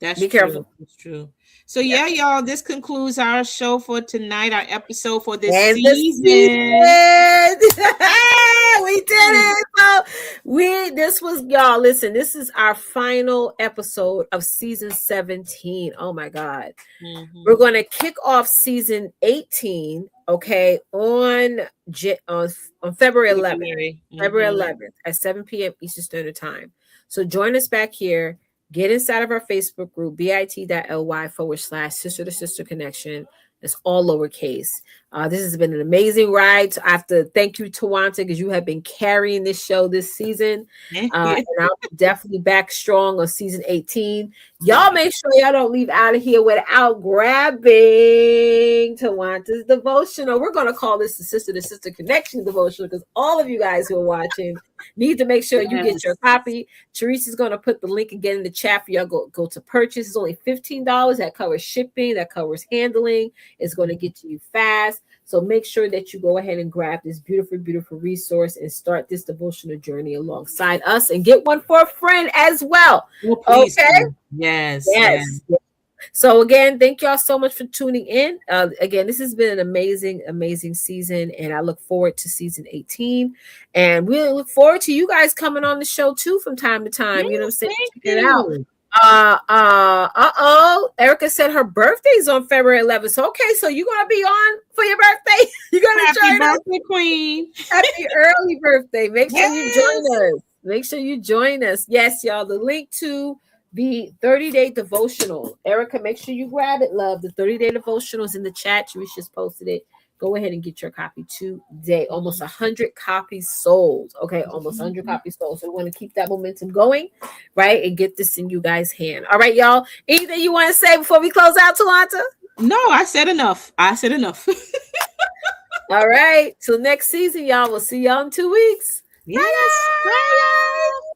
That's Be true. careful. That's true. So yeah, y'all, this concludes our show for tonight, our episode for this And the season. season. We did it. So this was y'all. Listen, this is our final episode of season 17. Oh my God. We're going to kick off season 18, okay, on February 11th. February 11th at 7 p.m. Eastern Standard Time. So join us back here. Get inside of our Facebook group, bit.ly/sister to sister connection. It's all lowercase. This has been an amazing ride. So I have to thank you, Twonta, because you have been carrying this show this season. And I'll be definitely back strong on season 18. Y'all make sure y'all don't leave out of here without grabbing Twanta's devotional. We're going to call this the Sister to Sister Connection devotional because all of you guys who are watching need to make sure you get your copy. Teresa's going to put the link again in the chat for y'all go to purchase. It's only $15. That covers shipping. That covers handling. It's going to get to you fast. So make sure that you go ahead and grab this beautiful, beautiful resource and start this devotional journey alongside us and get one for a friend as well. Okay? Yes. So again, thank y'all so much for tuning in. Again, this has been an amazing, amazing season, and I look forward to season 18. And we look forward to you guys coming on the show too from time to time. You know what I'm saying? Check it out. Erica said her birthday's on February 11th. So okay, so you're gonna be on for your birthday. You're gonna join birthday, us. Queen. Happy early birthday. Make sure you join us. Make sure you join us. Yes, y'all. The link to the 30-day devotional. Erica, make sure you grab it, love. The 30-day devotional is in the chat. She just posted it. Go ahead and get your copy today. Almost 100 copies sold. Okay, almost 100 copies sold. So we want to keep that momentum going, right? And get this in you guys' hand. All right, y'all. Anything you want to say before we close out, Twonta? No, I said enough. All right. Till next season, y'all. We'll see y'all in 2 weeks. Yes. Bye, guys.